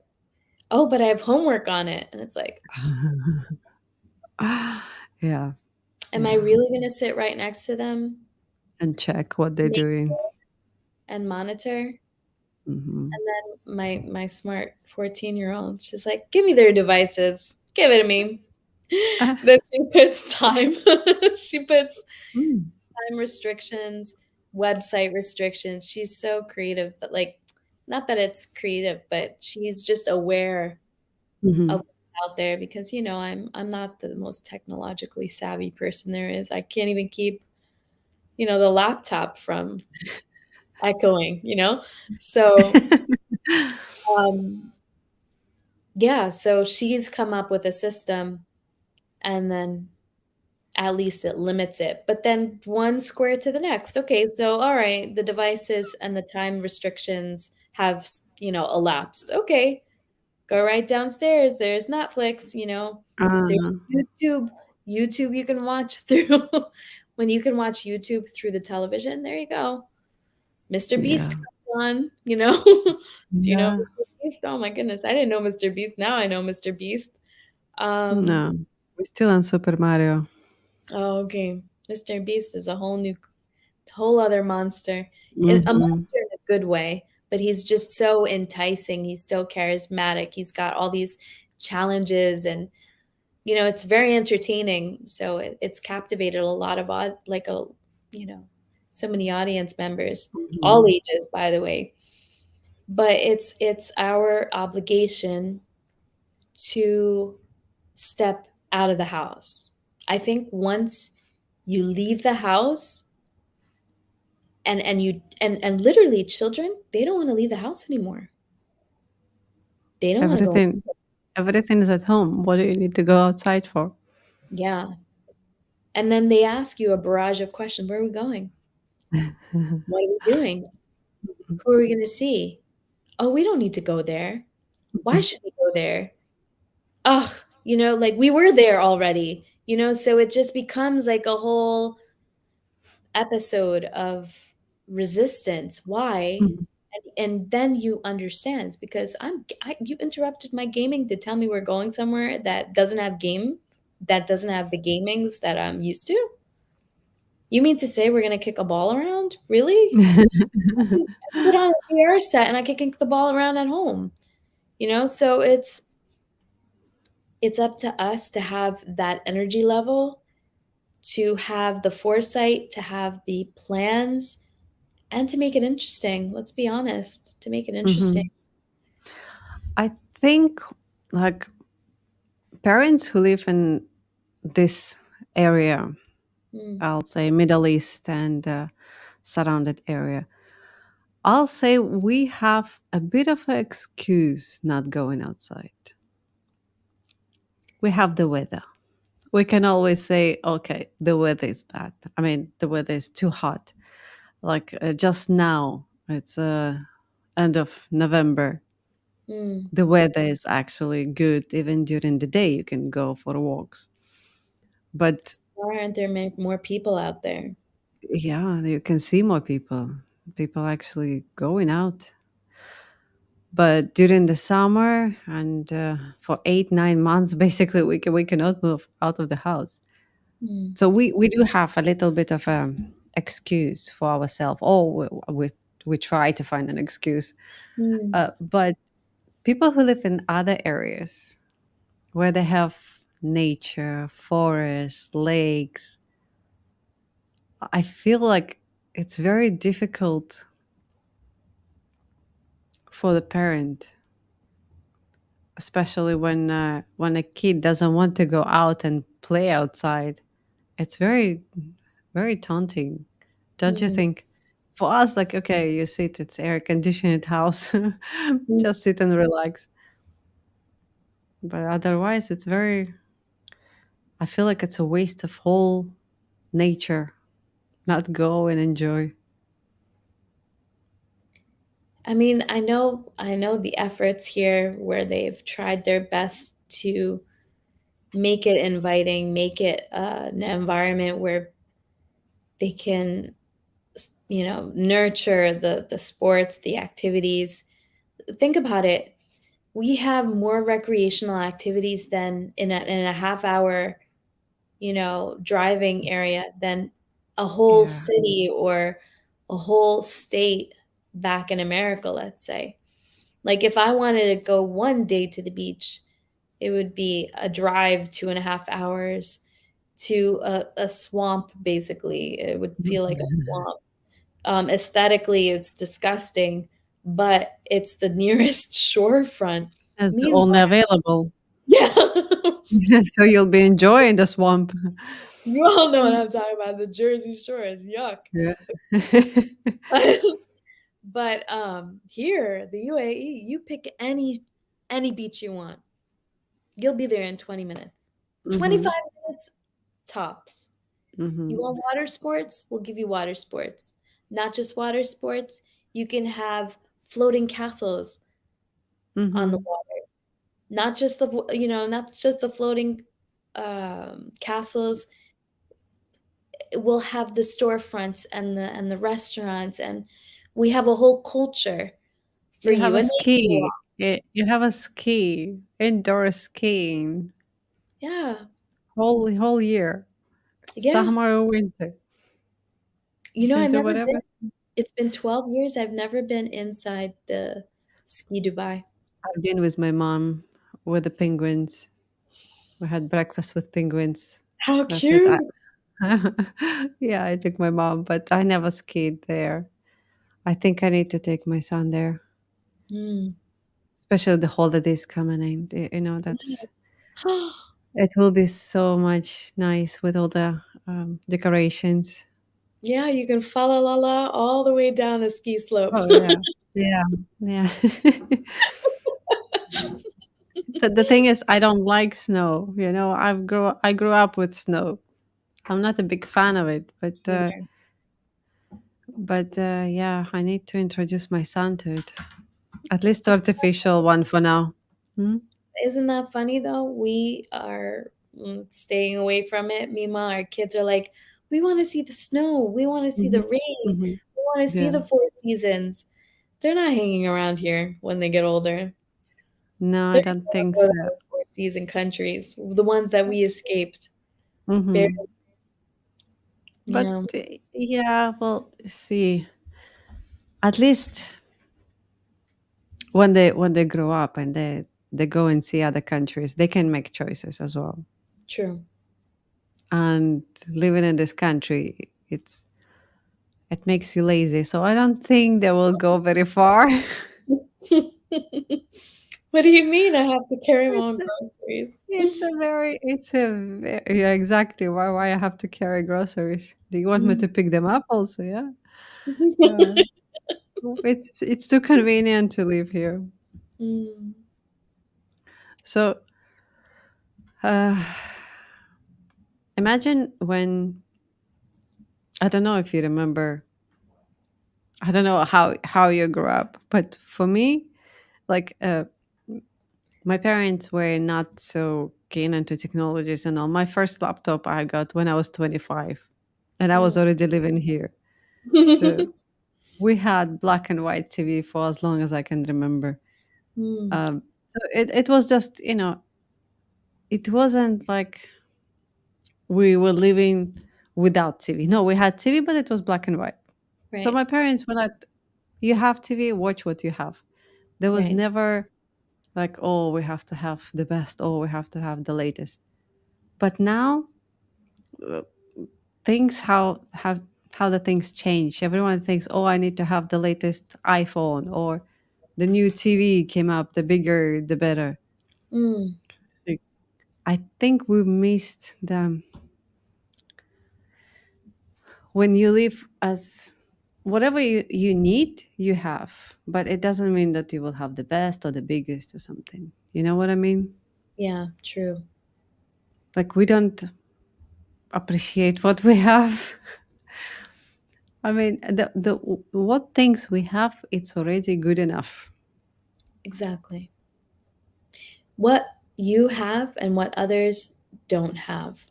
Oh, but I have homework on it. And it's like, Yeah, am I yeah, really going to sit right next to them, and check what they're make doing. sure and monitor? Hmm. And then my smart 14-year-old, she's like, give me their devices. Give it to me. Ah, Then she puts time. She puts mm, time restrictions, website restrictions. She's so creative that like not that it's creative, but she's just aware of mhm. what's out there because I'm not the most technologically savvy person there is. I can't even keep, the laptop from echoing. So um yeah, so she's come up with a system and then at least it limits it. But then one square to the next. Okay, so all right, the devices and the time restrictions have, elapsed. Okay, go right downstairs. There's Netflix. There's Uh, YouTube. YouTube you can watch through when you can watch YouTube through the television. There you go. Mr. Beast yeah, comes on. Do you know yeah. Mr. Beast? Oh my goodness, I didn't know Mr. Beast. Now I know Mr. Beast. Um, No, we're still on Super Mario. oh, okay. Mr. Beast is a whole other monster. A Hmm. monster in a good way, but he's just so enticing. He's so charismatic. He's got all these challenges and it's very entertaining. So it's captivated a lot of you know, so many audience members, all Hmm. ages, by the way. But it's our obligation to step out of the house. I think once you leave the house and literally children, they don't want to leave the house anymore. They don't want to go. Everything, everything is at home. What do you need to go outside for? Yeah. And then they ask you a barrage of questions. Where are we going? What are we doing? Who are we going to see? Oh, we don't need to go there. Why should we go there? Ugh, like we were there already. So it just becomes like a whole episode of resistance. Why? Mhm. And then you understand it's because you interrupted my gaming to tell me we're going somewhere that doesn't have the gamings that I'm used to. You mean to say we're gonna kick a ball around? Really? I can put on a VR set and I can kick the ball around at home. So it's up to us to have that energy level, to have the foresight, to have the plans, and to make it interesting. Let's be honest, to make it interesting. Mhm. I think, like, parents who live in this area, Mm, I'll say Middle East and surrounded area, I'll say we have a bit of an excuse not going outside. We have the weather. We can always say, okay, the weather is bad. I mean, the weather is too hot. Like just now, it's end of November. Mm. The weather is actually good. Even during the day, you can go for walks. But Why aren't there more people out there? yeah, you can see more people. People actually going out. But during the summer and for 8 9 months, basically, we cannot move out of the house. Mm. So we do have a little bit of a excuse for ourselves. Oh, we try to find an excuse. Mm. But people who live in other areas where they have nature, forests, lakes, I feel like it's very difficult for the parent, especially when a kid doesn't want to go out and play outside. It's very taunting, don't you Mm. think? For us, like, okay, you sit, it's air conditioned house, Mm. just sit and relax. But otherwise, it's very. I feel like it's a waste of whole nature, not go and enjoy. I mean, I know the efforts here where they've tried their best to make it inviting, make it an environment where they can, you know, nurture the sports, the activities. Think about it. We have more recreational activities than in a half hour, you know, driving area than a whole Yeah. city or a whole state back in America, let's say. Like if I wanted to go one day to the beach, it would be a drive 2.5 hours to a swamp, basically. It would feel like a swamp. Aesthetically, it's disgusting, but it's the nearest shore front. As the Meanwhile, only available. yeah, So you'll be enjoying the swamp. you all know what I'm talking about. The Jersey Shore is yuck. Yeah. But here, the UAE, you pick any beach you want. You'll be there in 20 minutes. 25 Mhm. minutes tops. You Mhm. want water sports? We'll give you water sports. Not just water sports, you can have floating castles on the Mhm. water. Not just the you know, not just the floating castles. We'll have the storefronts and the restaurants, and we have a whole culture for You you. have a And ski. You have a ski, indoor skiing, yeah, whole year, yeah. summer or winter. You You know, can I've do never whatever. been. It's been 12 years. I've never been inside the ski Dubai. I've been with my mom with the penguins. We had breakfast with penguins. How That's it. cute. Yeah, I took my mom, but I never skied there. I think I need to take my son there, Mm. especially the holidays coming in. That's Yes. it will be so much nice with all the decorations. Yeah, you can fa la la la all the way down a ski slope. Oh yeah, yeah, yeah. The thing is, I don't like snow. I grew up with snow. I'm not a big fan of it, Either. but yeah, I need to introduce my son to it. At least artificial one for now. Hmm? Isn't that funny though? We are staying away from it. Meanwhile, our kids are like, we want to see the snow. We want to see the Hmm. rain. Hmm. We want to see Yeah. the four seasons. They're not hanging around here when they get older. No, I They're don't gonna think go to so. those four season countries, the ones that we escaped. Very, Hmm. But yeah, yeah, well, see, at least when they grow up and they go and see other countries, they can make choices as well. true. And living in this country, it makes you lazy. So I don't think they will go very far. What do you mean I have to carry my It's own a, groceries? yeah, exactly. Why I have to carry groceries? Do you want me Mm. to pick them up also? Yeah. Uh, it's too convenient to live here. Mm. So uh, imagine when I don't know if you remember. I don't know how you grew up, but for me, like My parents were not so keen into technologies and all. My first laptop I got when I was 25, and I was Oh. already living here. So we had black and white TV for as long as I can remember. Mm, So it was just, it wasn't like we were living without TV. No, we had TV, but it was black and white. So right, my parents were like, you have TV, watch what you have. There was right. never like, oh, we have to have the best, oh, we have to have the latest. But now uh, things how the things change. Everyone thinks, oh, I need to have the latest iPhone, or the new TV came up, the bigger the better. Mm, Like, I think we missed them when you live as whatever you need, you have, but it doesn't mean that you will have the best or the biggest or something. You know what I mean? yeah, true. Like we don't appreciate what we have. I mean, the what things we have, it's already good enough. Exactly. What you have and what others don't have.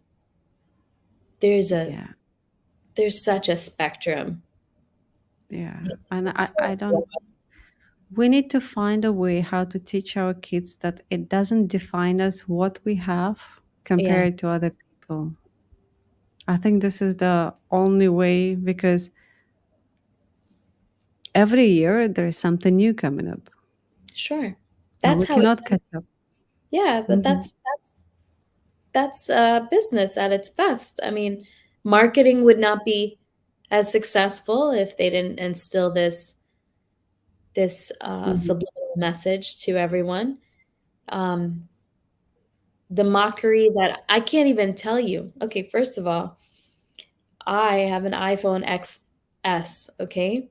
There's a Yeah, there's such a spectrum. yeah. And It's I so don't. broad. We need to find a way how to teach our kids that it doesn't define us what we have Yeah, compared to other people. I think this is the only way because every year there is something new coming up, sure. and That's we how it cannot should. catch up. Yeah, but Mhm. that's business at its best. I mean, marketing would not be as successful if they didn't instill this Mhm. subliminal message to everyone. Um, the mockery that I can't even tell you. Okay, first of all, I have an iPhone XS, okay?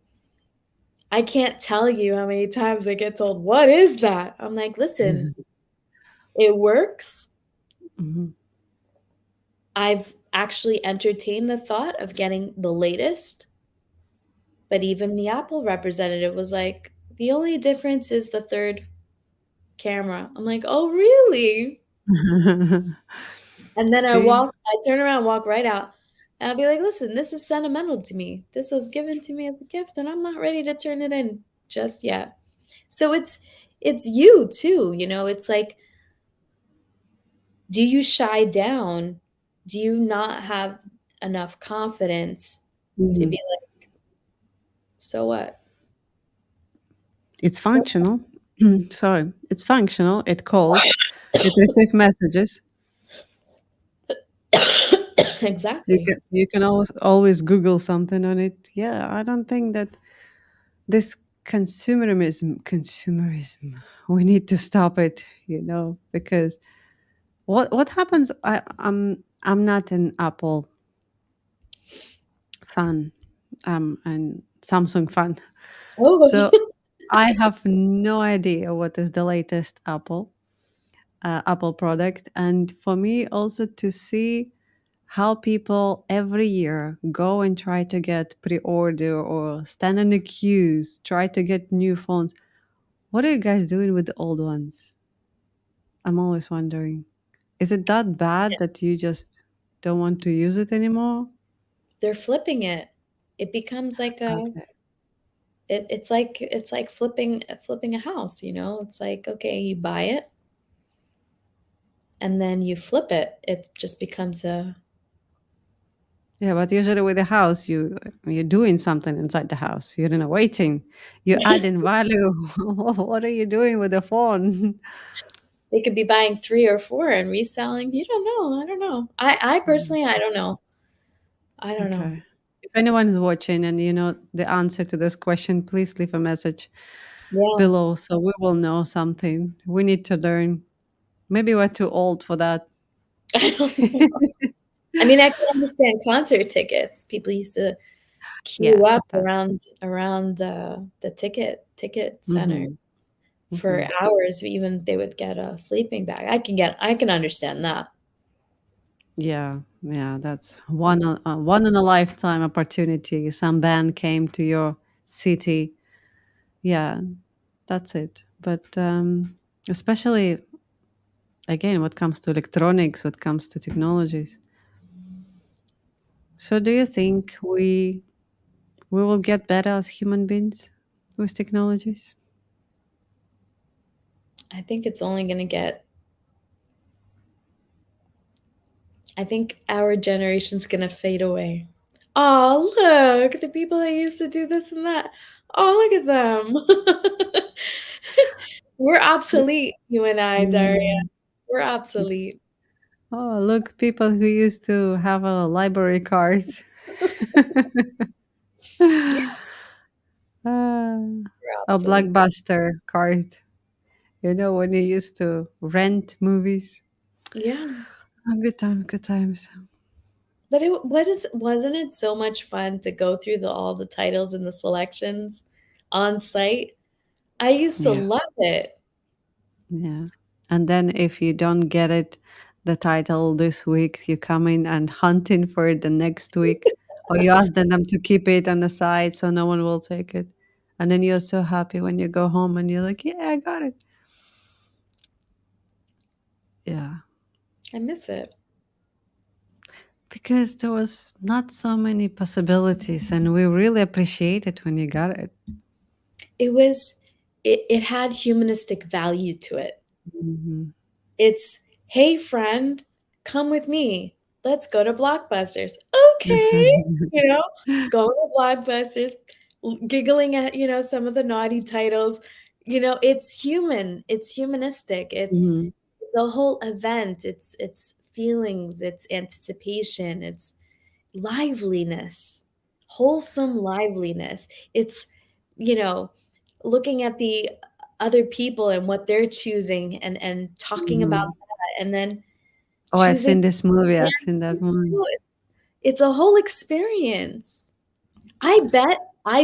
I can't tell you how many times I get told, "What is that?" I'm like, "Listen, it works." Mhm. I've actually entertained the thought of getting the latest, but even the Apple representative was like, "The only difference is the 3rd camera." I'm like, "Oh, really?" And then See? I turn around, walk right out, and I'll be like, "Listen, this is sentimental to me. This was given to me as a gift, and I'm not ready to turn it in just yet." So it's you too, it's like, do you shy down? Do you not have enough confidence to be Mhm. like, "So what? It's So" functional. Sorry, it's functional. It calls. It receives messages. Exactly. You can always Google something on it. Yeah, I don't think that this consumerism. We need to stop it. Because what happens? I'm not an Apple fan. And Samsung fan. Oh. So I have no idea what is the latest Apple product, and for me also to see how people every year go and try to get pre-order or stand in the queues, try to get new phones. What are you guys doing with the old ones? I'm always wondering. Is it that bad that you just don't want to use it anymore? They're flipping it. It becomes like a Okay. it's like flipping a house, It's like, okay, you buy it and then you flip it. It just becomes a Yeah, but usually with the house, you're doing something inside the house. You're not waiting. You're adding value. What are you doing with the phone? they could be buying 3 or 4 and reselling. You don't know. I don't know. I Mm, personally, I don't know. I don't know. okay. If anyone is watching and you know the answer to this question, please leave a message Yeah. below so we will know something. We need to learn. Maybe we're too old for that. I don't know. I mean, I can understand concert tickets. People used to queue up Yes, that's. around the ticket center Hmm. for Hmm. hours. Even they would get a sleeping bag. I can understand that. Yeah, yeah, that's one in a lifetime opportunity. Some band came to your city. Yeah, that's it. But especially again, what comes to electronics, what comes to technologies. So do you think we will get better as human beings with technologies? I think it's only going to get, I think our generation's going to fade away. Oh, look, the people that used to do this and that. Oh, look at them. We're obsolete, you and I, Daria. Mm. We're obsolete. Oh, look, people who used to have a library card. Yeah, Ah, we're a obsolete. blockbuster card. You know, when you used to rent movies. Yeah. Oh, good time, good times. But wasn't it so much fun to go through all the titles and the selections on site? I used to Yeah, love it. yeah. And then if you don't get it, the title this week, you come in and hunting for it the next week, or you ask them to keep it on the side so no one will take it. And then you're so happy when you go home and you're like, yeah, I got it. Yeah. I miss it. Because there was not so many possibilities and we really appreciate it when you got it. It was it had humanistic value to it. Mhm. It's, "Hey friend, come with me. Let's go to Blockbusters." Okay, you know, going to Blockbusters, giggling at, some of the naughty titles. It's human, it's humanistic, Mhm. it's a whole event, it's feelings, it's anticipation, it's liveliness, wholesome liveliness. It's, you know, looking at the other people and what they're choosing and talking about Mhm. that and then Oh, I've choosing seen this movie. yeah, I've seen that movie. it's a whole experience. I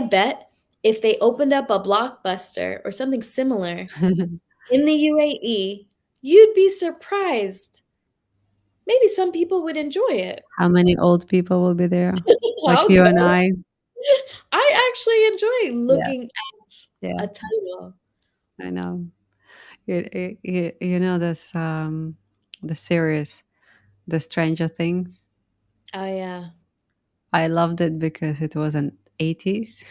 bet if they opened up a Blockbuster or something similar in the UAE, you'd be surprised. Maybe some people would enjoy it. How many old people will be there? Like I'll you go. and I? I actually enjoy Yeah, looking yeah, at a title. I know. You know this the series, The Stranger Things. Oh, yeah. I loved it because it was an 80s.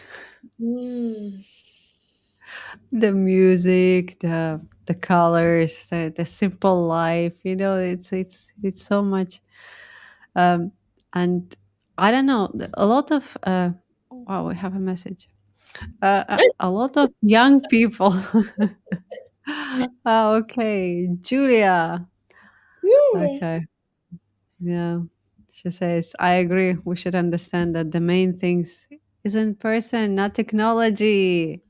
Mm. The music, the colors, the simple life. You know, it's so much. Um, and I don't know, a lot of wow, we have a message. A lot of young people. Oh, okay, Julia. Yeah. Okay, yeah. She says, I agree. We should understand that the main things is in person, not technology.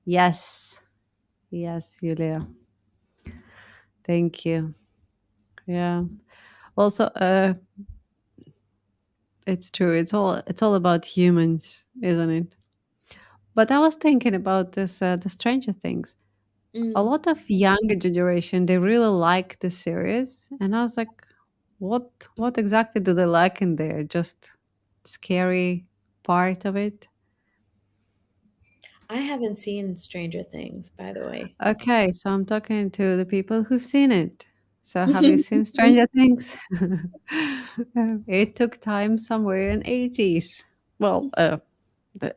Yes. Yes, Julia. Thank you. Yeah. Also, it's true. It's all about humans, isn't it? But I was thinking about this, the Stranger Things. A Mm. lot of younger generation, they really like the series, and I was like, what exactly do they like in there? Just scary part of it? I haven't seen Stranger Things, by the way. Okay, so I'm talking to the people who've seen it. So have you seen Stranger Things? It took time somewhere in 80s. Well,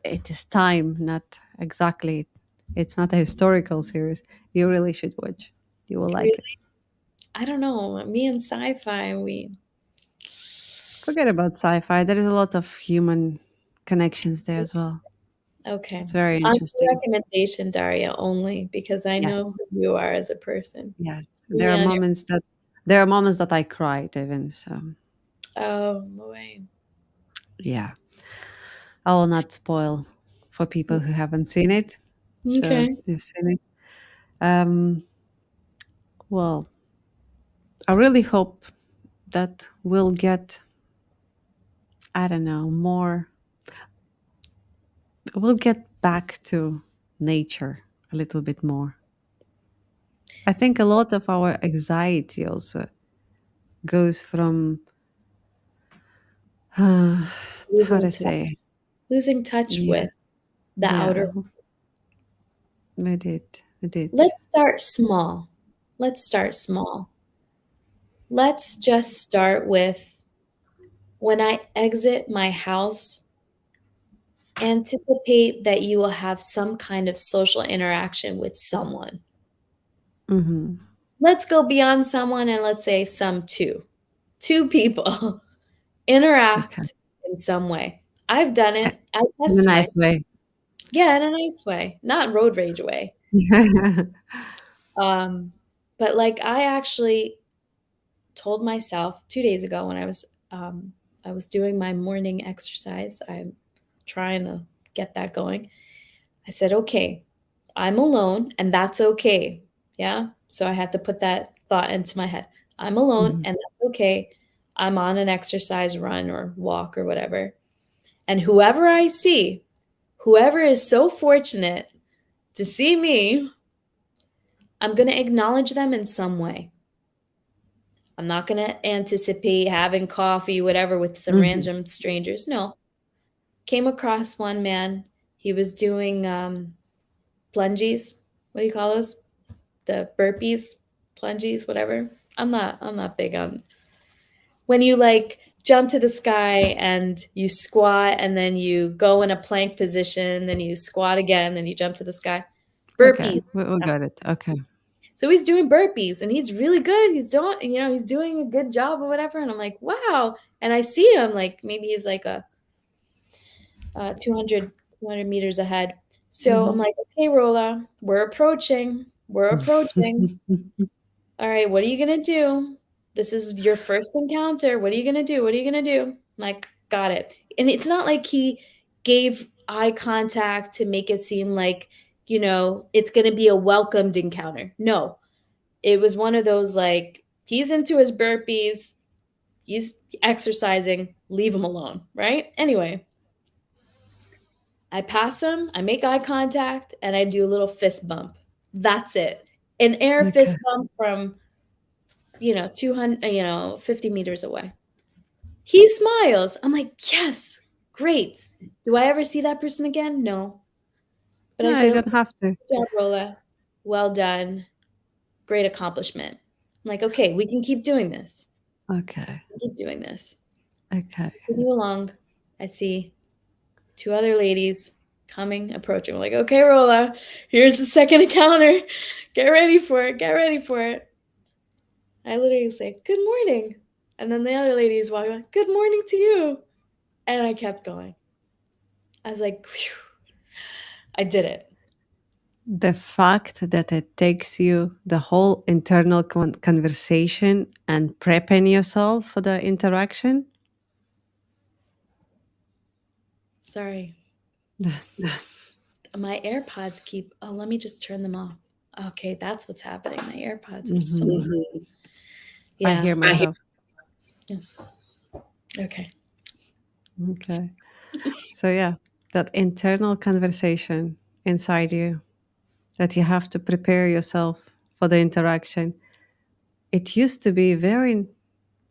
it is time, not exactly. It's not a historical series. You really should watch. You will like it. Really? I don't know. Me and sci-fi, we Forget about sci-fi. There is a lot of human connections there as well. okay. It's very On your interesting. recommendation, Daria, only because I know Yes, who you are as a person. yes. Me on your There are moments that I cried even. So oh boy. yeah, I will not spoil for people who haven't seen it. So Okay. you've seen it. Um, well, I really hope that we'll get, I don't know, more. We'll get back to nature a little bit more. I think a lot of our anxiety also goes from how Losing to touch, say, losing touch yeah, with the outer. yeah, we did, we did. Let's start small. Let's start small. let's just start with when I exit my house, anticipate that you will have some kind of social interaction with someone. Mhm. Let's go beyond someone and let's say some two. Two people Okay. interact in some way. I've done Uh, it. I in a test nice myself. way. Yeah, in a nice way, not road rage way. Um, but like I actually told myself 2 days ago when I was doing my morning exercise. I'm trying to get that going. I said, okay, I'm alone and that's okay. Yeah. So I had to put that thought into my head. I'm alone Mhm. and that's okay. I'm on an exercise run or walk or whatever. And whoever I see, whoever is so fortunate to see me, I'm going to acknowledge them in some way. I'm not going to anticipate having coffee, whatever, with some Mhm. random strangers. No. Came across one man. He was doing plungies. What do you call those? The burpees, plungies, whatever. I'm not big on when you like jump to the sky and you squat and then you go in a plank position, then you squat again, then you jump to the sky. Okay, Burpees. we got it. Okay. So he's doing burpees and he's really good. He's doing a good job or whatever. And I'm like, wow. And I see him like maybe he's like a 200 meters ahead. So I'm Mhm. like, okay, Rola, we're approaching. We're approaching. All right, what are you gonna do? This is your first encounter. What are you gonna do? What are you gonna do? I'm like, got it. And it's not like he gave eye contact to make it seem like, it's gonna be a welcomed encounter. No, it was one of those like, he's into his burpees, he's exercising, leave him alone, right? Anyway, I pass him, I make eye contact, and I do a little fist bump. That's it. An air Okay. fist bump from 200, 50 meters away. He smiles. I'm like, yes, great. Do I ever see that person again? No. But I No, you said, don't okay, have to. good job, Rola. Well done. Great accomplishment. I'm like, okay, we can keep doing this. Okay. Keep doing this. Okay. Continue along. I see two other ladies coming, approaching. I'm like, okay, Rola, here's the second encounter. Get ready for it. Get ready for it. I literally say, good morning. And then the other ladies walk like, good morning to you. And I kept going. I was like, whew, I did it. The fact that it takes you the whole internal conversation and prepping yourself for the interaction. Sorry. My AirPods keep, oh, let me just turn them off. Okay, that's what's happening. My AirPods are still Mhm. on. I Yeah. hear myself. Yeah. Okay. Okay. So yeah, that internal conversation inside you that you have to prepare yourself for the interaction. It used to be very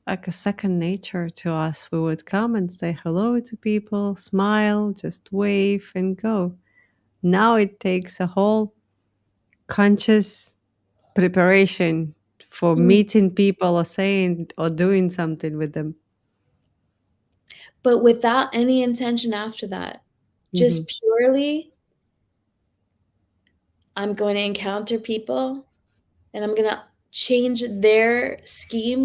like a second nature to us. We would come and say hello to people, smile, just wave and go. Now it takes a whole conscious preparation for Mm. meeting people or saying or doing something with them. But without any intention after that, Hmm. just purely, I'm going to encounter people and I'm going to change their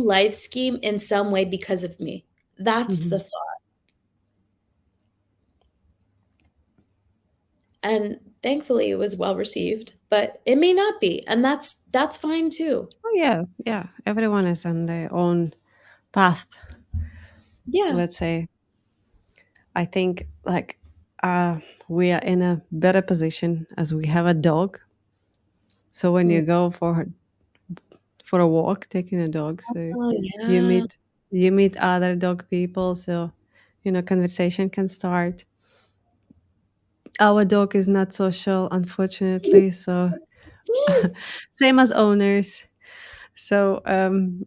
life scheme in some way because of me. That's Hmm. the thought. And thankfully it was well received, but it may not be. And that's fine too. Oh yeah, yeah. Everyone is on their own path. Yeah. Let's say. I think like we are in a better position as we have a dog. So when Mm. you go for a walk, taking a dog, so Oh, you yeah. meet other dog people, so conversation can start. Our dog is not social, unfortunately, so same as owners. So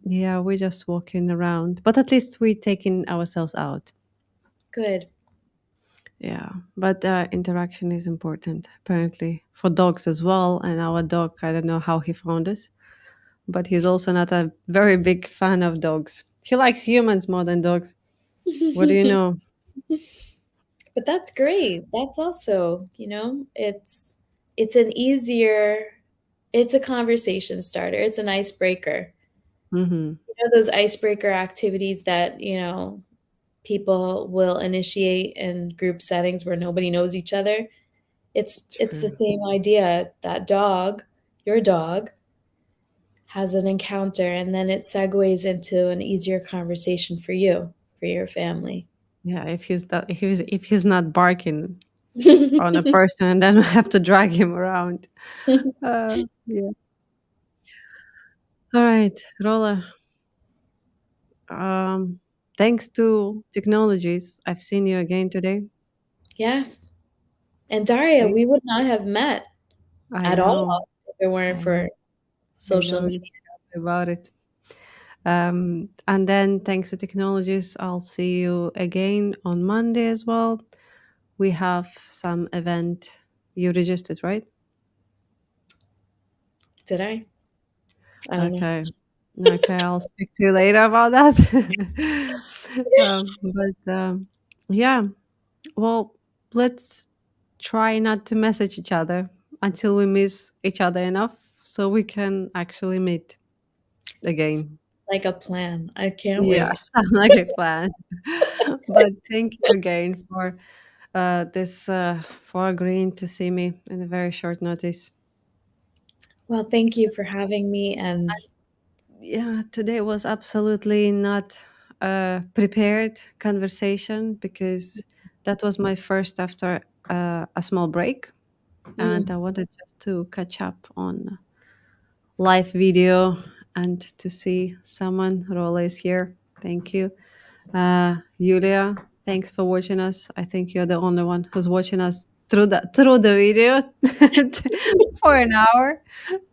yeah, we're just walking around, but at least we're taking ourselves out. Good. Yeah, but interaction is important apparently for dogs as well. And our dog, I don't know how he found us, but he's also not a very big fan of dogs. He likes humans more than dogs. What do you know? But that's great. That's also, it's an easier it's a conversation starter. It's an icebreaker. Hmm. Those icebreaker activities that, people will initiate in group settings where nobody knows each other. It's the True. same idea. That dog, your dog, has an encounter and then it segues into an easier conversation for you, for your family. Yeah, if he's not barking on a person, and then I have to drag him around. Yeah. All right, Rola. Um, Thanks to technologies, I've seen you again today. Yes. And Daria, See, we would not have met I at know, all if it weren't I know, for I social know. media. You tell me about it. And then thanks to technologies, I'll see you again on Monday as well. We have some event you registered, right? Did I? I don't know. Okay. Okay, I'll speak to you later about that. But yeah, well, let's try not to message each other until we miss each other enough so we can actually meet again. Like a plan. I can't wait. Yes, like a plan. But thank you again for this for agreeing to see me in a very short notice. Well, thank you for having me. And Yeah, today was absolutely not a prepared conversation because that was my first after a small break, and mm, I wanted just to catch up on live video and to see someone. Rola is here. Thank you. Julia, thanks for watching us. I think you're the only one who's watching us through the video for an hour.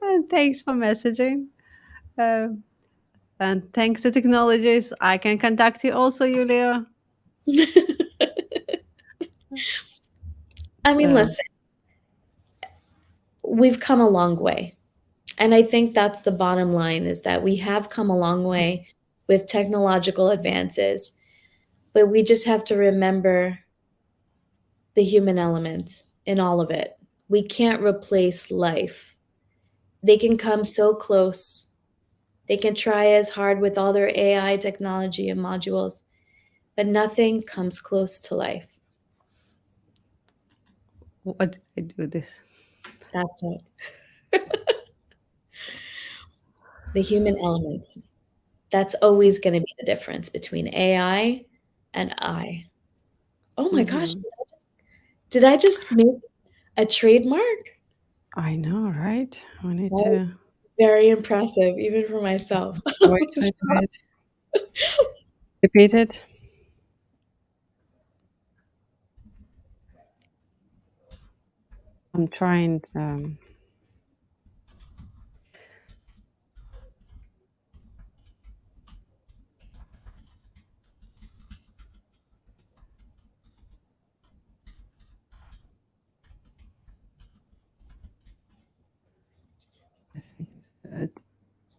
And thanks for messaging. Uh, and thanks to technologies, I can contact you also, Julia. I mean, Uh, listen, we've come a long way. And I think that's the bottom line is that we have come a long way with technological advances, but we just have to remember the human element in all of it. We can't replace life. They can come so close. They can try as hard with all their AI technology and modules, but nothing comes close to life. what did I do this? That's it. The human element. That's always going to be the difference between AI and I. Oh my gosh, Hmm. did I just make a trademark? I know, right? We That need was to very impressive, even for myself. wait, wait, wait. Repeat it. I'm trying.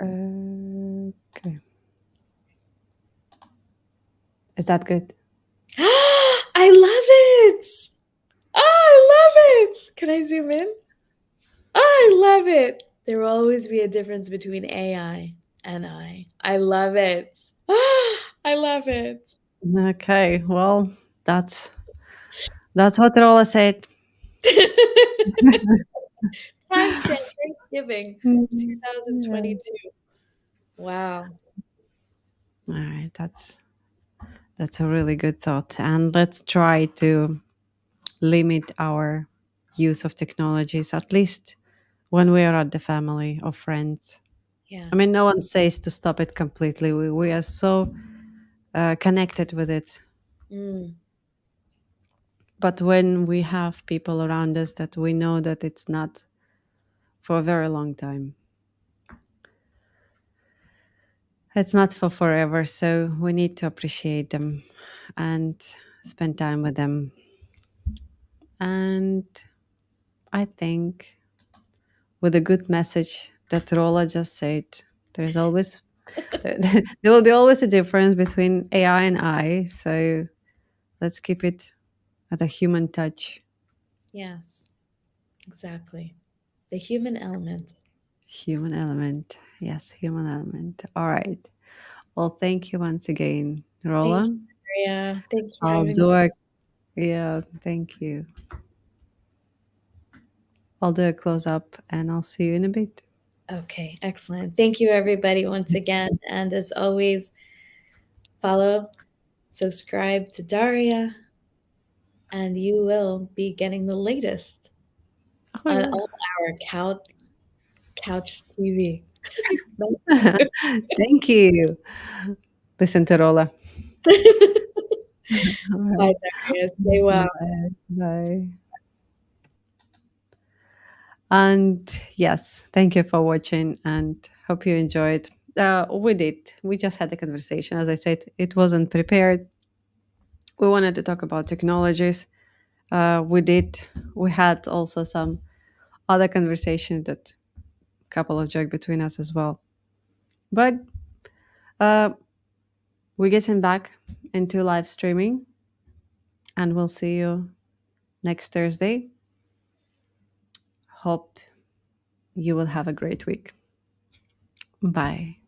Okay. Is that good? I love it. Oh, I love it. Can I zoom in? Oh, I love it. There will always be a difference between AI and I. I love it. I love it. Okay. Well, that's what Rola said. Timestamp Thanksgiving Mhm. Yeah. 2022. Wow. All right. That's a really good thought. And let's try to limit our use of technologies, at least when we are at the family or friends. Yeah. I mean, no one says to stop it completely. We are so connected with it. Mm, But when we have people around us that we know that it's not for a very long time, it's not for forever. So we need to appreciate them and spend time with them. And I think with a good message that Rola just said. There's always there, there will be always a difference between AI and I. So let's keep it at a human touch. Yes, exactly. The human element. Human element. Yes, human element. All right. Well, thank you once again, Thank Rola. you, Maria. Thanks for I'll having me. do a yeah, thank you. I'll do a close up and I'll see you in a bit. Okay, excellent. Thank you, everybody, once again. And as always, follow, subscribe to Daria, and you will be getting the latest Oh on yeah. all our couch TV. Thank you. Listen to Rola. All Bye, right. Daria. Stay well. Bye. Bye. And yes, thank you for watching and hope you enjoyed. We did. We just had a conversation. As I said, it wasn't prepared. We wanted to talk about technologies. We did. We had also some other conversation that couple of joke between us as well. But uh, we're getting back into live streaming, and we'll see you next Thursday. Hope you will have a great week. Bye.